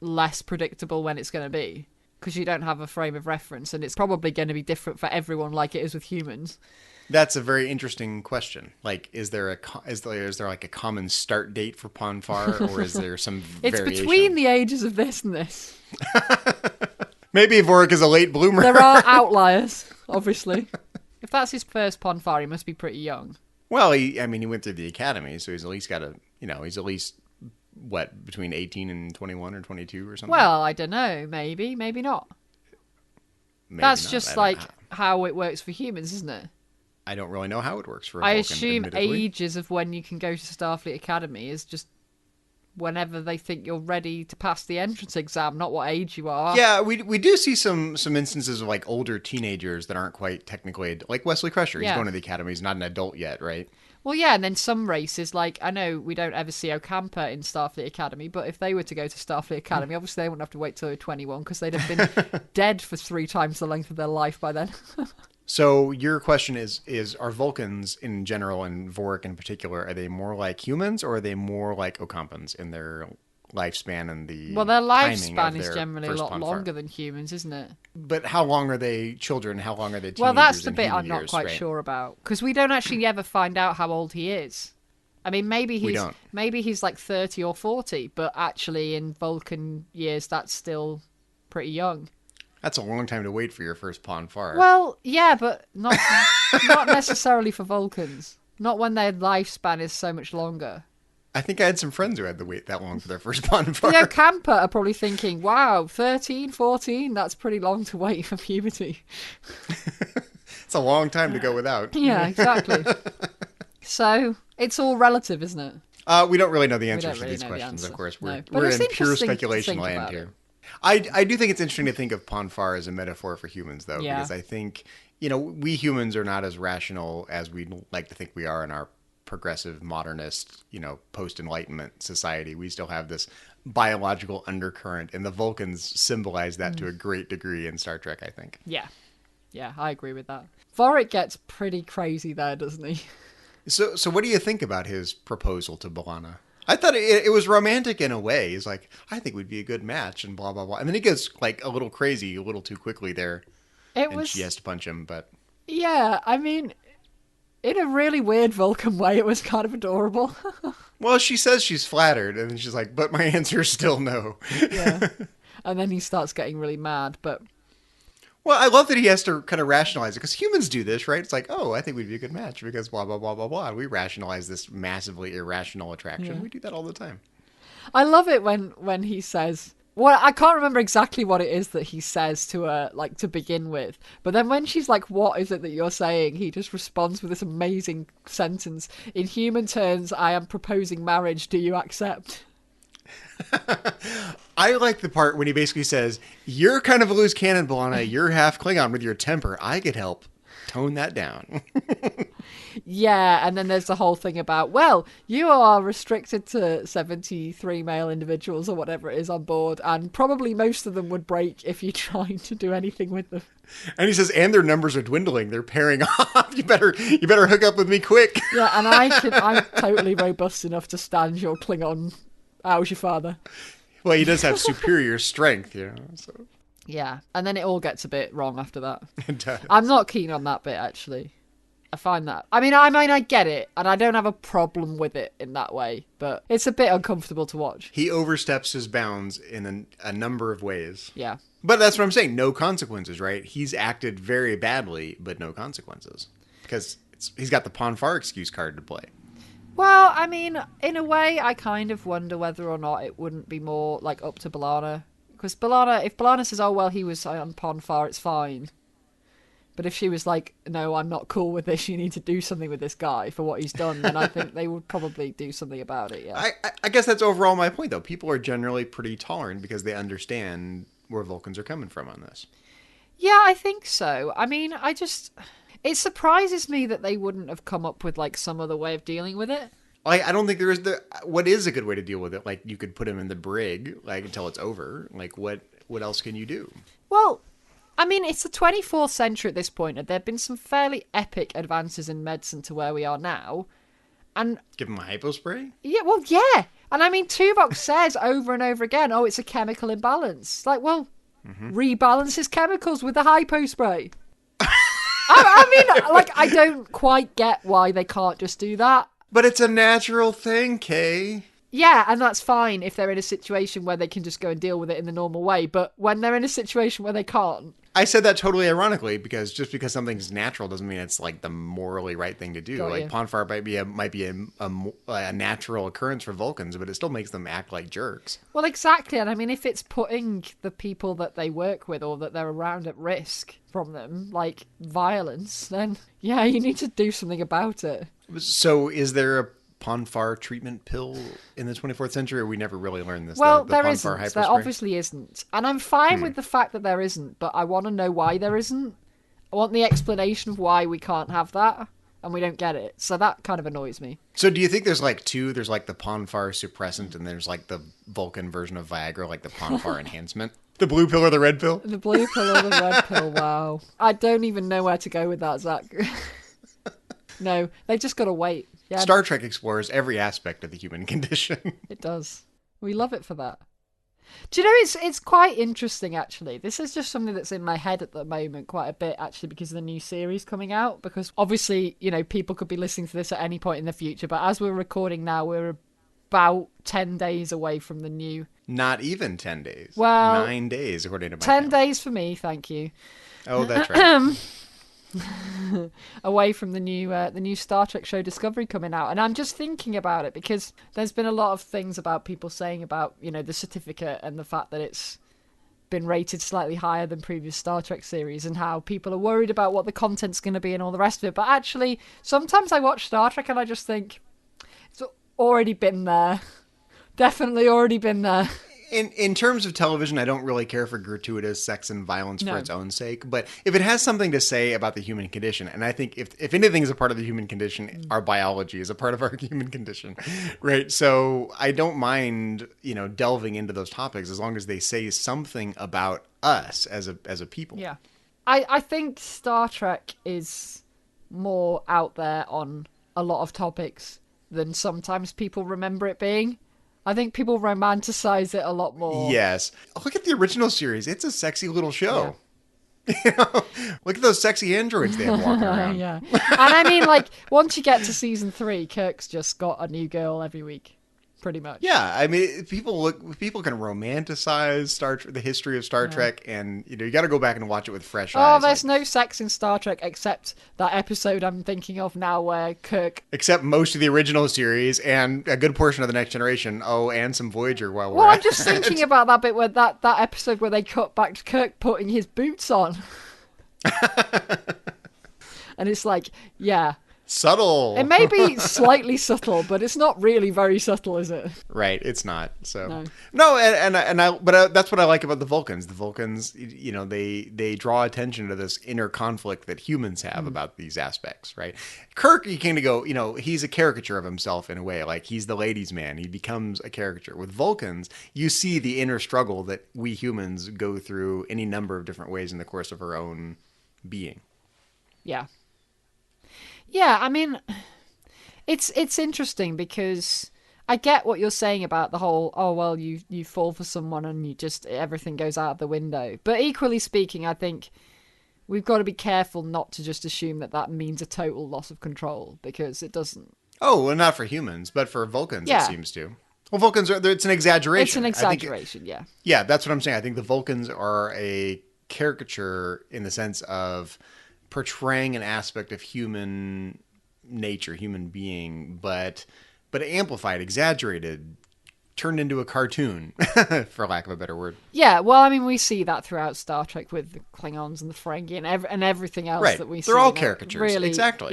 less predictable when it's going to be because you don't have a frame of reference, and it's probably going to be different for everyone like it is with humans. That's a very interesting question. Like, is there like a common start date for Pon Farr, or is there some It's variation? between the ages of this and this. Maybe Vorik is a late bloomer. There are outliers, obviously. If that's his first Pon Farr, he must be pretty young. Well, he went through the academy, so he's at least got he's at least between 18 and 21 or 22 or something. Well, I don't know. Maybe not. Maybe That's not. just like how it works for humans, isn't it? I don't really know how it works for a I Vulcan, assume admittedly. ages of when you can go to Starfleet Academy is just whenever they think you're ready to pass the entrance exam, not what age you are. Yeah, we do see some instances of like older teenagers that aren't quite technically like Wesley Crusher. He's going to the academy. He's not an adult yet, right? Well, yeah, and then some races, like, I know we don't ever see Ocampa in Starfleet Academy, but if they were to go to Starfleet Academy, obviously they wouldn't have to wait till they're 21 because they'd have been dead for 3 times the length of their life by then. So your question is are Vulcans in general, and Vorik in particular, are they more like humans or are they more like Ocampans in their lifespan and the Well, their timing lifespan of is their generally a first lot Pon Farr? longer than humans, isn't it? But how long are they children? How long are they teenagers? Well, that's the in bit human I'm not years, quite right? sure about because we don't actually ever find out how old he is. I mean, maybe he's like 30 or 40, but actually in Vulcan years, that's still pretty young. That's a long time to wait for your first Pon Farr. Well, yeah, but not necessarily for Vulcans. Not when their lifespan is so much longer. I think I had some friends who had to wait that long for their first Pon Farr. The Ocampa are probably thinking, wow, 13, 14, that's pretty long to wait for puberty. It's a long time to go without. Yeah, exactly. So, it's all relative, isn't it? We don't really know the answers to really these know the questions, answer. of course. No. We're But it's in pure interesting to speculation think land about here. it. I do think it's interesting to think of Pon Farr as a metaphor for humans, though, Yeah. because I think, we humans are not as rational as we like to think we are in our progressive, modernist, post-Enlightenment society. We still have this biological undercurrent, and the Vulcans symbolize that to a great degree in Star Trek, I think. Yeah. Yeah, I agree with that. Vorik gets pretty crazy there, doesn't he? So what do you think about his proposal to B'Elanna? I thought it was romantic in a way. He's like, I think we'd be a good match, and blah, blah, blah. And then he gets like a little crazy, a little too quickly there. She has to punch him, but... Yeah, I mean, in a really weird Vulcan way, it was kind of adorable. Well, she says she's flattered, and then she's like, but my answer is still no. Yeah. And then he starts getting really mad, but... Well, I love that he has to kind of rationalize it, because humans do this, right? It's like, oh, I think we'd be a good match, because blah, blah, blah, blah, blah. We rationalize this massively irrational attraction. Yeah. We do that all the time. I love it when he says, Well, I can't remember exactly what it is that he says to her, like, to begin with. But then when she's like, what is it that you're saying? He just responds with this amazing sentence. In human terms, I am proposing marriage. Do you accept? I like the part when he basically says, you're kind of a loose cannon, B'Elanna. You're half Klingon with your temper. I could help tone that down. Yeah, and then there's the whole thing about, well, you are restricted to 73 male individuals or whatever it is on board, and probably most of them would break if you tried to do anything with them. And he says, and their numbers are dwindling. They're pairing off. You better hook up with me quick. Yeah, and I'm totally robust enough to stand your Klingon. How's your father? Well, he does have superior strength, you know. So. Yeah, and then it all gets a bit wrong after that. It does. I'm not keen on that bit, actually. I find that. I mean, I get it, and I don't have a problem with it in that way, but it's a bit uncomfortable to watch. He oversteps his bounds in a number of ways. Yeah. But that's what I'm saying. No consequences, right? He's acted very badly, but no consequences. Because he's got the Pon Farr excuse card to play. Well, I mean, in a way, I kind of wonder whether or not it wouldn't be more, like, up to B'Elanna. Because if B'Elanna says, oh, well, he was on Pon Farr, it's fine. But if she was like, no, I'm not cool with this, you need to do something with this guy for what he's done, then I think they would probably do something about it, yeah. I guess that's overall my point, though. People are generally pretty tolerant because they understand where Vulcans are coming from on this. Yeah, I think so. I mean, it surprises me that they wouldn't have come up with, like, some other way of dealing with it. I don't think there is what is a good way to deal with it? Like, you could put him in the brig, like, until it's over. Like, what else can you do? Well, I mean, it's the 24th century at this point, and there have been some fairly epic advances in medicine to where we are now. And give him a hypospray? Yeah, well, yeah. And I mean, Tuvok says over and over again, oh, it's a chemical imbalance. It's like, well, rebalance his chemicals with a hypospray. I mean, like, I don't quite get why they can't just do that. But it's a natural thing, Kay. Yeah, and that's fine if they're in a situation where they can just go and deal with it in the normal way. But when they're in a situation where they can't... I said that totally ironically, because just because something's natural doesn't mean it's, like, the morally right thing to do. Got like, you. Pon Farr might be a natural occurrence for Vulcans, but it still makes them act like jerks. Well, exactly. And I mean, if it's putting the people that they work with or that they're around at risk from them, like violence, then, yeah, you need to do something about it. So is there a Pon Farr treatment pill in the 24th century, or we never really learned this? Well, the there Pon isn't. Farr There hypospray? obviously isn't. And I'm fine with the fact that there isn't, but I want to know why there isn't. I want the explanation of why we can't have that, and we don't get it. So that kind of annoys me. So do you think there's like two? There's like the Pon Farr suppressant, and there's like the Vulcan version of Viagra, like the Pon Farr enhancement? The blue pill or the red pill? The blue pill or the red pill, wow. I don't even know where to go with that, Zach. No, they just got to wait. Yeah, Star Trek explores every aspect of the human condition. it does. We love it for that. Do you know, it's quite interesting, actually. This is just something that's in my head at the moment quite a bit, actually, because of the new series coming out. Because obviously, you know, people could be listening to this at any point in the future. But as we're recording now, we're about 10 days away from the new... Not even 10 days. Well, 9 days, according to my 10 count. days for me, thank you. Oh, that's right. Away from the new Star Trek show Discovery coming out, and I'm just thinking about it because there's been a lot of things about people saying about, you know, the certificate and the fact that it's been rated slightly higher than previous Star Trek series, and how people are worried about what the content's going to be and all the rest of it. But actually, sometimes I watch Star Trek and I just think it's already been there. Definitely already been there. In terms of television, I don't really care for gratuitous sex and violence No. for its own sake. But if it has something to say about the human condition, and I think if anything is a part of the human condition, our biology is a part of our human condition, right? So I don't mind, you know, delving into those topics as long as they say something about us as a people. Yeah. I think Star Trek is more out there on a lot of topics than sometimes people remember it being. I think people romanticize it a lot more. Yes. Look at the original series. It's a sexy little show. Yeah. You know, look at those sexy androids they have walking around. Yeah. And I mean, like, once you get to season 3, Kirk's just got a new girl every week. pretty much. Yeah, I mean, people can romanticize the history of Star Trek, and you got to go back and watch it with fresh eyes. Oh, there's no sex in Star Trek except that episode I'm thinking of now where Kirk... Except most of the original series and a good portion of the Next Generation. Oh, and some Voyager while we're Well, at I'm just thinking about that bit where that episode where they cut back to Kirk putting his boots on. And it's like, yeah... Subtle. It may be slightly subtle, but it's not really very subtle, is it? Right, it's not. So no, but that's what I like about the Vulcans. The Vulcans, they draw attention to this inner conflict that humans have about these aspects, right? Kirk, you kind of go, he's a caricature of himself in a way, like he's the ladies' man. He becomes a caricature. With Vulcans, you see the inner struggle that we humans go through any number of different ways in the course of our own being. Yeah. Yeah, I mean, it's interesting because I get what you're saying about the whole, oh, well, you fall for someone and everything goes out the window. But equally speaking, I think we've got to be careful not to just assume that means a total loss of control, because it doesn't. Oh, well, not for humans, but for Vulcans, it seems to. Well, Vulcans, it's an exaggeration. It's an exaggeration, yeah. Yeah, that's what I'm saying. I think the Vulcans are a caricature in the sense of portraying an aspect of human nature, human being, but amplified, exaggerated, turned into a cartoon, for lack of a better word. Yeah, well, I mean, we see that throughout Star Trek with the Klingons and the Ferengi and everything else that we see. They're all caricatures. Really, exactly.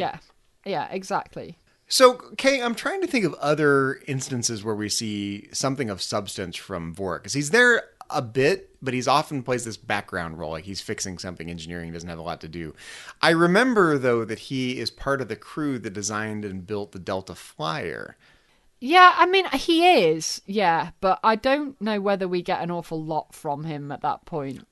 Yeah, exactly. So, Kay, I'm trying to think of other instances where we see something of substance from Vorik, because he's there a bit, but he's often plays this background role, like he's fixing something, engineering, doesn't have a lot to do. I remember, though, that he is part of the crew that designed and built the Delta Flyer. Yeah, I mean, he is, yeah, but I don't know whether we get an awful lot from him at that point.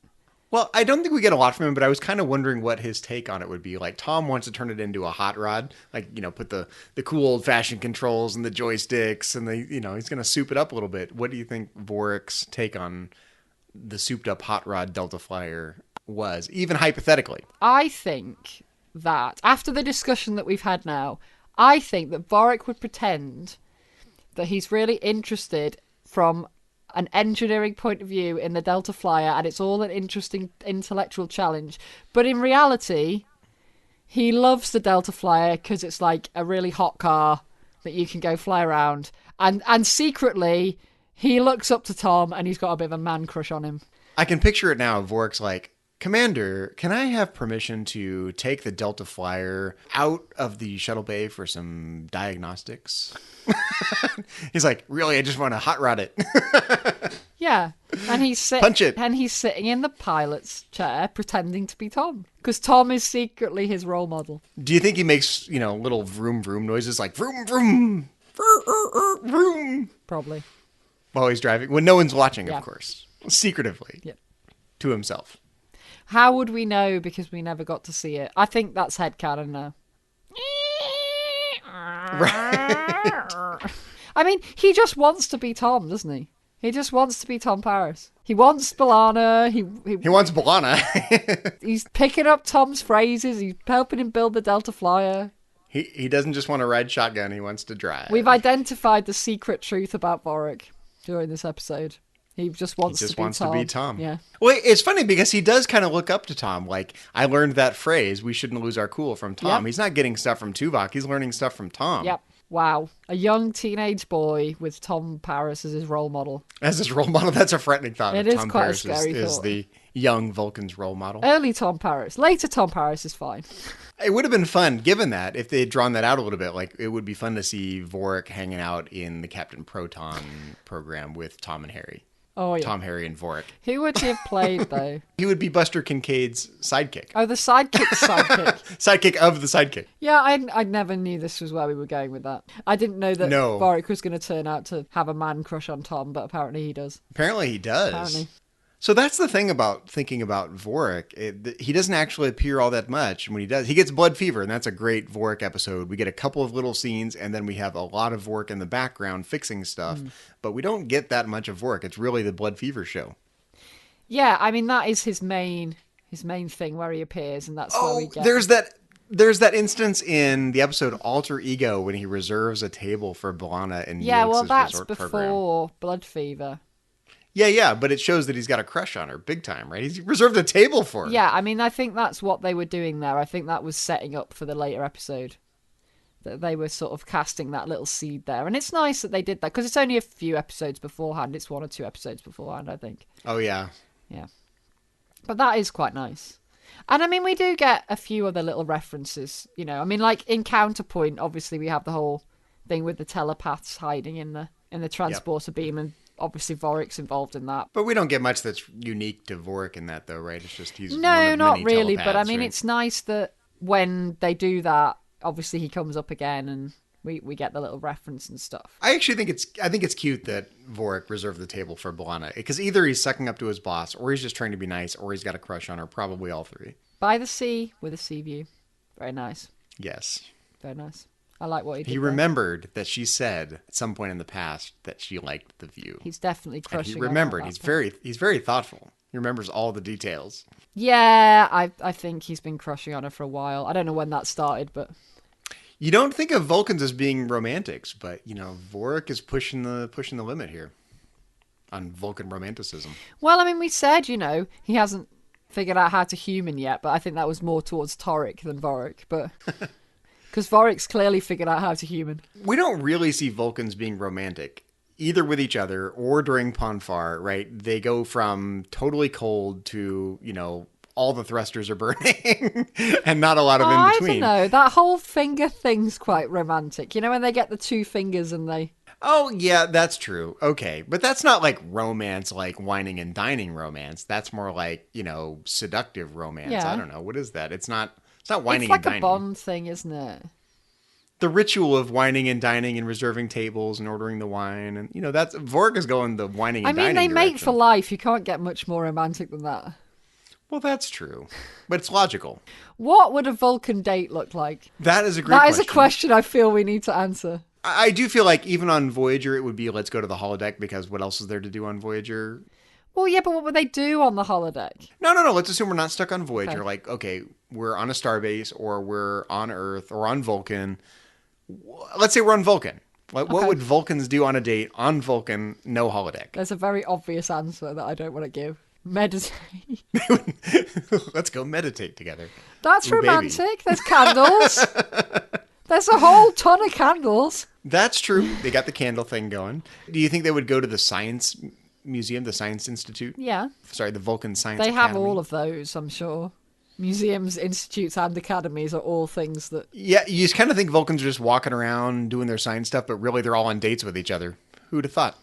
Well, I don't think we get a lot from him, but I was kind of wondering what his take on it would be. Like, Tom wants to turn it into a hot rod, like, put the cool old-fashioned controls and the joysticks, and he's going to soup it up a little bit. What do you think Vorik's take on the souped-up hot rod Delta Flyer was, even hypothetically? I think that, after the discussion that we've had now, I think that Vorik would pretend that he's really interested from an engineering point of view in the Delta Flyer, and it's all an interesting intellectual challenge. But in reality, he loves the Delta Flyer because it's like a really hot car that you can go fly around. And secretly, he looks up to Tom and he's got a bit of a man crush on him. I can picture it now. Vorik's like, Commander, can I have permission to take the Delta Flyer out of the shuttle bay for some diagnostics? He's like, really? I just want to hot rod it. Yeah. And he's punch it. And he's sitting in the pilot's chair pretending to be Tom, because Tom is secretly his role model. Do you think he makes, little vroom vroom noises like vroom vroom, vroom? Probably. While he's driving, when no one's watching, of course, secretively, to himself. How would we know? Because we never got to see it. I think that's headcanon now. Right. I mean, he just wants to be Tom, doesn't he? He just wants to be Tom Paris. He wants B'Elanna. He wants B'Elanna. He's picking up Tom's phrases. He's helping him build the Delta Flyer. He doesn't just want to ride shotgun. He wants to drive. We've identified the secret truth about Vorik during this episode. He just wants to be Tom. Yeah. Well, it's funny because he does kind of look up to Tom. Like, I learned that phrase, we shouldn't lose our cool, from Tom. Yep. He's not getting stuff from Tuvok. He's learning stuff from Tom. Yep. Wow. A young teenage boy with Tom Paris as his role model. As his role model? That's a frightening thought. It is Tom quite Paris a scary thought. Is the young Vulcan's role model. Early Tom Paris. Later Tom Paris is fine. It would have been fun, given that, if they had drawn that out a little bit. Like, it would be fun to see Vorik hanging out in the Captain Proton program with Tom and Harry. Oh, yeah. Tom, Harry, and Vorik. Who would he have played, though? He would be Buster Kincaid's sidekick. Oh, the sidekick's sidekick. Sidekick of the sidekick. Yeah, I never knew this was where we were going with that. I didn't know that Vorik was going to turn out to have a man crush on Tom, but apparently he does. Apparently he does. Apparently. So that's the thing about thinking about Vorik. He doesn't actually appear all that much. And when he does, he gets blood fever, and that's a great Vorik episode. We get a couple of little scenes, and then we have a lot of Vorik in the background fixing stuff. But we don't get that much of Vorik. It's really the blood fever show. Yeah, I mean, that is his main thing where he appears, and that's where we get... There's There's that instance in the episode Alter Ego when he reserves a table for B'Elanna in Yeah, well, Neelix's that's resort before program. Blood Fever. Yeah, but it shows that he's got a crush on her big time, right? He's reserved a table for her. Yeah, I mean, I think that's what they were doing there. I think that was setting up for the later episode. That they were sort of casting that little seed there. And it's nice that they did that, because it's only a few episodes beforehand. It's 1 or 2 episodes beforehand, I think. Oh, yeah. Yeah. But that is quite nice. And I mean, we do get a few other little references, you know. I mean, like in Counterpoint, obviously we have the whole thing with the telepaths hiding in the transporter beam, and obviously Vorik's involved in that. But we don't get much that's unique to Vorik in that, though, right? It's just he's no, one of not many really. But I telepaths, mean, right? it's nice that when they do that, obviously he comes up again, and we get the little reference and stuff. I actually think it's cute that Vorik reserved the table for B'Elanna, because either he's sucking up to his boss, or he's just trying to be nice, or he's got a crush on her. Probably all three. By the sea with a sea view, very nice. Yes. Very nice. I like what he did. He there. remembered that she said at some point in the past that she liked the view. He's definitely And crushing. he remembered. on her He's at that point. he's very thoughtful. He remembers all the details. Yeah, I think he's been crushing on her for a while. I don't know when that started, but You don't think of Vulcans as being romantics, but you know, Vorik is pushing the limit here on Vulcan romanticism. well, I mean, we said, you know, he hasn't figured out how to human yet, but I think that was more towards Taurik than Vorik, but because Vorik's clearly figured out how to human. We don't really see Vulcans being romantic, either with each other or during Pon Farr, right? They go from totally cold to, you know, all the thrusters are burning and not a lot of in I between. don't know. That whole finger thing's quite romantic. You know, when they get the 2 fingers and they... Oh, yeah, that's true. Okay. But that's not like romance, like whining and dining romance. That's more like, you know, seductive romance. Yeah. I don't know. What is that? It's not whining It's like and dining. a Bond thing, isn't it? The ritual of whining and dining and reserving tables and ordering the wine. And, you know, that's Vorik is going the whining I and mean, dining they mate direction. for life. You can't get much more romantic than that. Well, that's true. But it's logical. What would a Vulcan date look like? That is a great That question. is a question I feel we need to answer. I do feel like even on Voyager, it would be let's go to the holodeck, because what else is there to do on Voyager? Well, yeah, but what would they do on the holodeck? No. Let's assume we're not stuck on Voyager. Okay. Like, okay, we're on a starbase, or we're on Earth, or on Vulcan. Let's say we're on Vulcan. What Okay. would Vulcans do on a date on Vulcan, no holodeck? There's a very obvious answer that I don't want to give. Meditate. Let's go meditate together. That's Ooh, baby. romantic. There's candles. There's a whole ton of candles. That's true. They got the candle thing going. Do you think they would go to the Science Museum, the Science Institute? Yeah. Sorry, the Vulcan Science They have Academy? all of those, I'm sure. Museums, institutes, and academies are all things that... Yeah, you just kind of think Vulcans are just walking around doing their science stuff, but really they're all on dates with each other. Who'd have thought?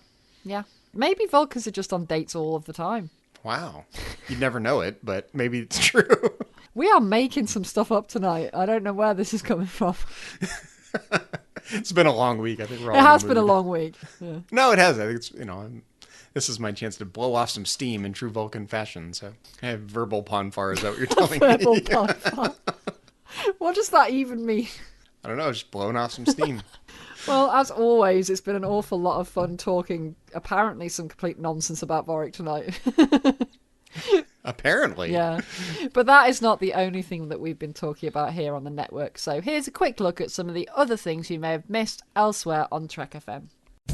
Yeah. Maybe Vulcans are just on dates all of the time. Wow. You'd never know it, but maybe it's true. We are making some stuff up tonight. I don't know where this is coming from. It's been a long week. I think we're all It in the has been a mood. long week. Yeah. No, it has. I think it's, you know, this is my chance to blow off some steam in true Vulcan fashion. So I have verbal Pon Farr. Is that what you're telling Purple me? Pon Farr. What does that even mean? I don't know. Just blowing off some steam. Well, as always, it's been an awful lot of fun talking apparently some complete nonsense about Vorik tonight. Apparently. Yeah. But that is not the only thing that we've been talking about here on the network. So here's a quick look at some of the other things you may have missed elsewhere on Trek FM.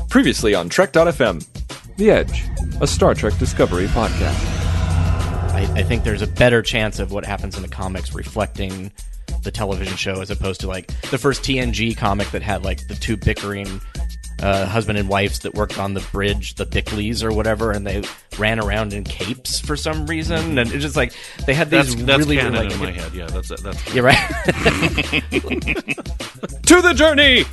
Previously on Trek.fm, The Edge, a Star Trek Discovery podcast. I think there's a better chance of what happens in the comics reflecting the television show as opposed to like the first TNG comic that had like the 2 bickering husband and wives that worked on the bridge, the Bickleys or whatever, and they ran around in capes for some reason, and it's just like they had these That's really canon like, in my head. Yeah, that's you're right. To the journey!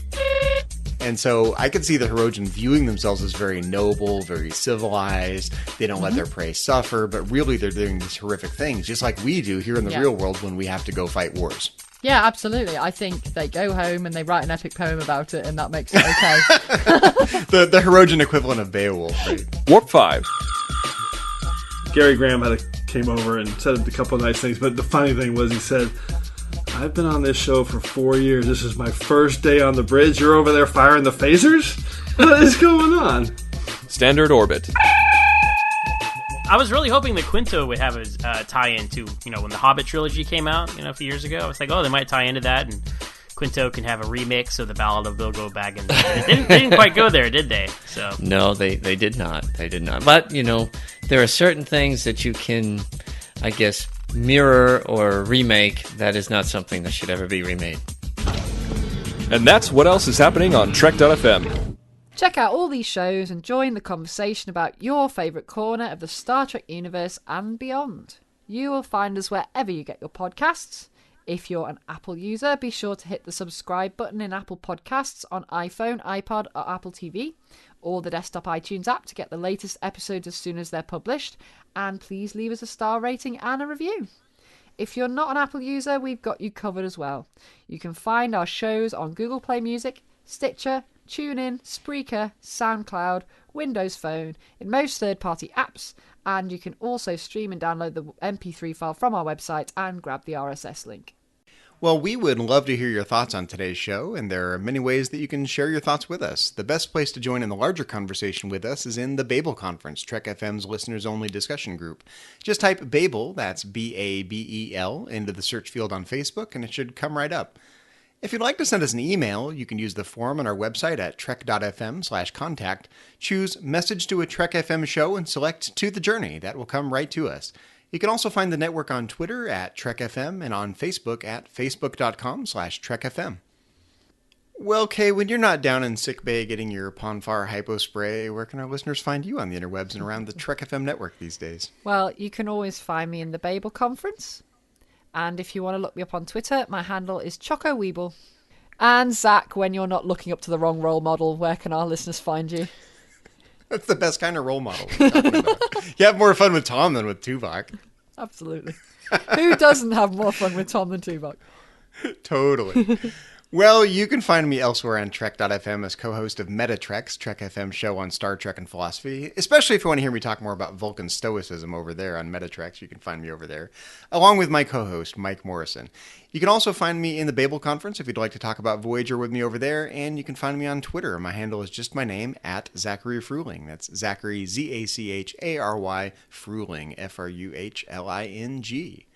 And so I could see the Hirogen viewing themselves as very noble, very civilized. They don't let their prey suffer, but really they're doing these horrific things, just like we do here in the Yeah. real world when we have to go fight wars. Yeah, absolutely. I think they go home and they write an epic poem about it, and that makes it okay. The Hirogen equivalent of Beowulf. Right? Warp 5. Gary Graham came over and said a couple of nice things, but the funny thing was he said, I've been on this show for 4 years. This is my first day on the bridge. You're over there firing the phasers? What is going on? Standard Orbit. I was really hoping that Quinto would have a tie-in to, when the Hobbit trilogy came out, a few years ago. I was like, oh, they might tie into that, and Quinto can have a remix of the Ballad of Bilbo Baggins. They didn't quite go there, did they? So no, they did not. They did not. But, there are certain things that you can, I guess, mirror or remake that is not something that should ever be remade. And that's what else is happening on Trek.fm. Check out all these shows and join the conversation about your favourite corner of the Star Trek universe and beyond. You will find us wherever you get your podcasts. If you're an Apple user, be sure to hit the subscribe button in Apple Podcasts on iPhone, iPod or Apple TV, or the desktop iTunes app to get the latest episodes as soon as they're published. And please leave us a star rating and a review. If you're not an Apple user, we've got you covered as well. You can find our shows on Google Play Music, Stitcher, TuneIn, Spreaker, SoundCloud, Windows Phone, in most third-party apps, and you can also stream and download the MP3 file from our website and grab the RSS link. Well, we would love to hear your thoughts on today's show, and there are many ways that you can share your thoughts with us. The best place to join in the larger conversation with us is in the Babel Conference, Trek FM's listeners-only discussion group. Just type Babel, that's B-A-B-E-L, into the search field on Facebook, and it should come right up. If you'd like to send us an email, you can use the form on our website at trek.fm/contact. Choose Message to a Trek FM Show and select To the Journey. That will come right to us. You can also find the network on Twitter at TrekFM and on Facebook at facebook.com/TrekFM. Well, Kay, when you're not down in sickbay getting your Pon Farr hypo spray, where can our listeners find you on the interwebs and around the Trek FM network these days? Well, you can always find me in the Babel Conference. And if you want to look me up on Twitter, my handle is ChocoWeeble. And Zach, when you're not looking up to the wrong role model, where can our listeners find you? That's the best kind of role model we're talking about. You have more fun with Tom than with Tuvok. Absolutely. Who doesn't have more fun with Tom than Tuvok? Totally. Well, you can find me elsewhere on Trek.fm as co-host of Metatreks, Trek FM show on Star Trek and philosophy. Especially if you want to hear me talk more about Vulcan stoicism over there on Metatreks, you can find me over there, along with my co-host, Mike Morrison. You can also find me in the Babel Conference if you'd like to talk about Voyager with me over there, and you can find me on Twitter. My handle is just my name, at Zachary Fruhling. That's Zachary, Z-A-C-H-A-R-Y, Fruhling, F-R-U-H-L-I-N-G.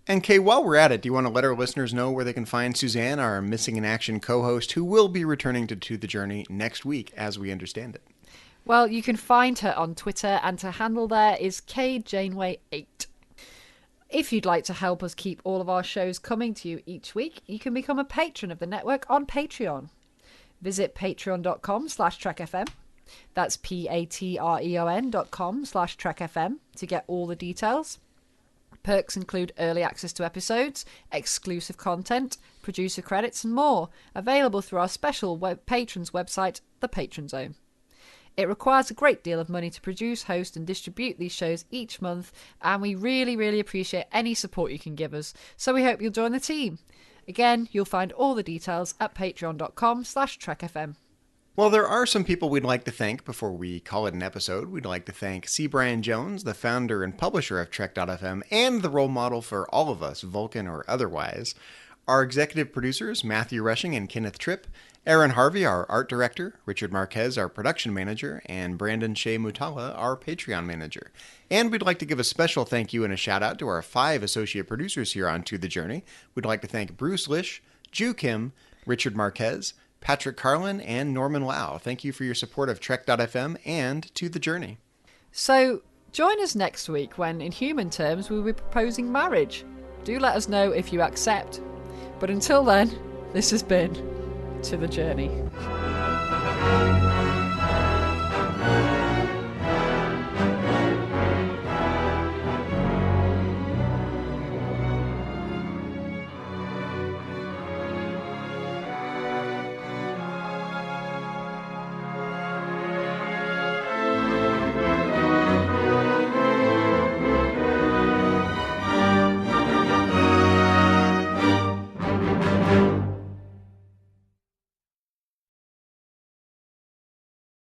And Kay, while we're at it, do you want to let our listeners know where they can find Suzanne, our Missing in Action co-host, who will be returning to the Journey next week, as we understand it? Well, you can find her on Twitter, and her handle there is KJaneway8. If you'd like to help us keep all of our shows coming to you each week, you can become a patron of the network on Patreon. Visit patreon.com/TrekFM. That's patreon.com/TrekFM to get all the details. Perks include early access to episodes, exclusive content, producer credits, and more, available through our special patrons website, The Patron Zone. It requires a great deal of money to produce, host, and distribute these shows each month, and we really, really appreciate any support you can give us, so we hope you'll join the team. Again, you'll find all the details at patreon.com/TrekFM. Well, there are some people we'd like to thank before we call it an episode. We'd like to thank C. Brian Jones, the founder and publisher of Trek.fm, and the role model for all of us, Vulcan or otherwise. Our executive producers, Matthew Rushing and Kenneth Tripp, Aaron Harvey, our art director, Richard Marquez, our production manager, and Brandon Shea Mutala, our Patreon manager. And we'd like to give a special thank you and a shout out to our 5 associate producers here on To the Journey. We'd like to thank Bruce Lish, Ju Kim, Richard Marquez, Patrick Carlin, and Norman Lau. Thank you for your support of Trek.fm and To the Journey. So, join us next week when, in human terms, we'll be proposing marriage. Do let us know if you accept. But until then, this has been To the Journey.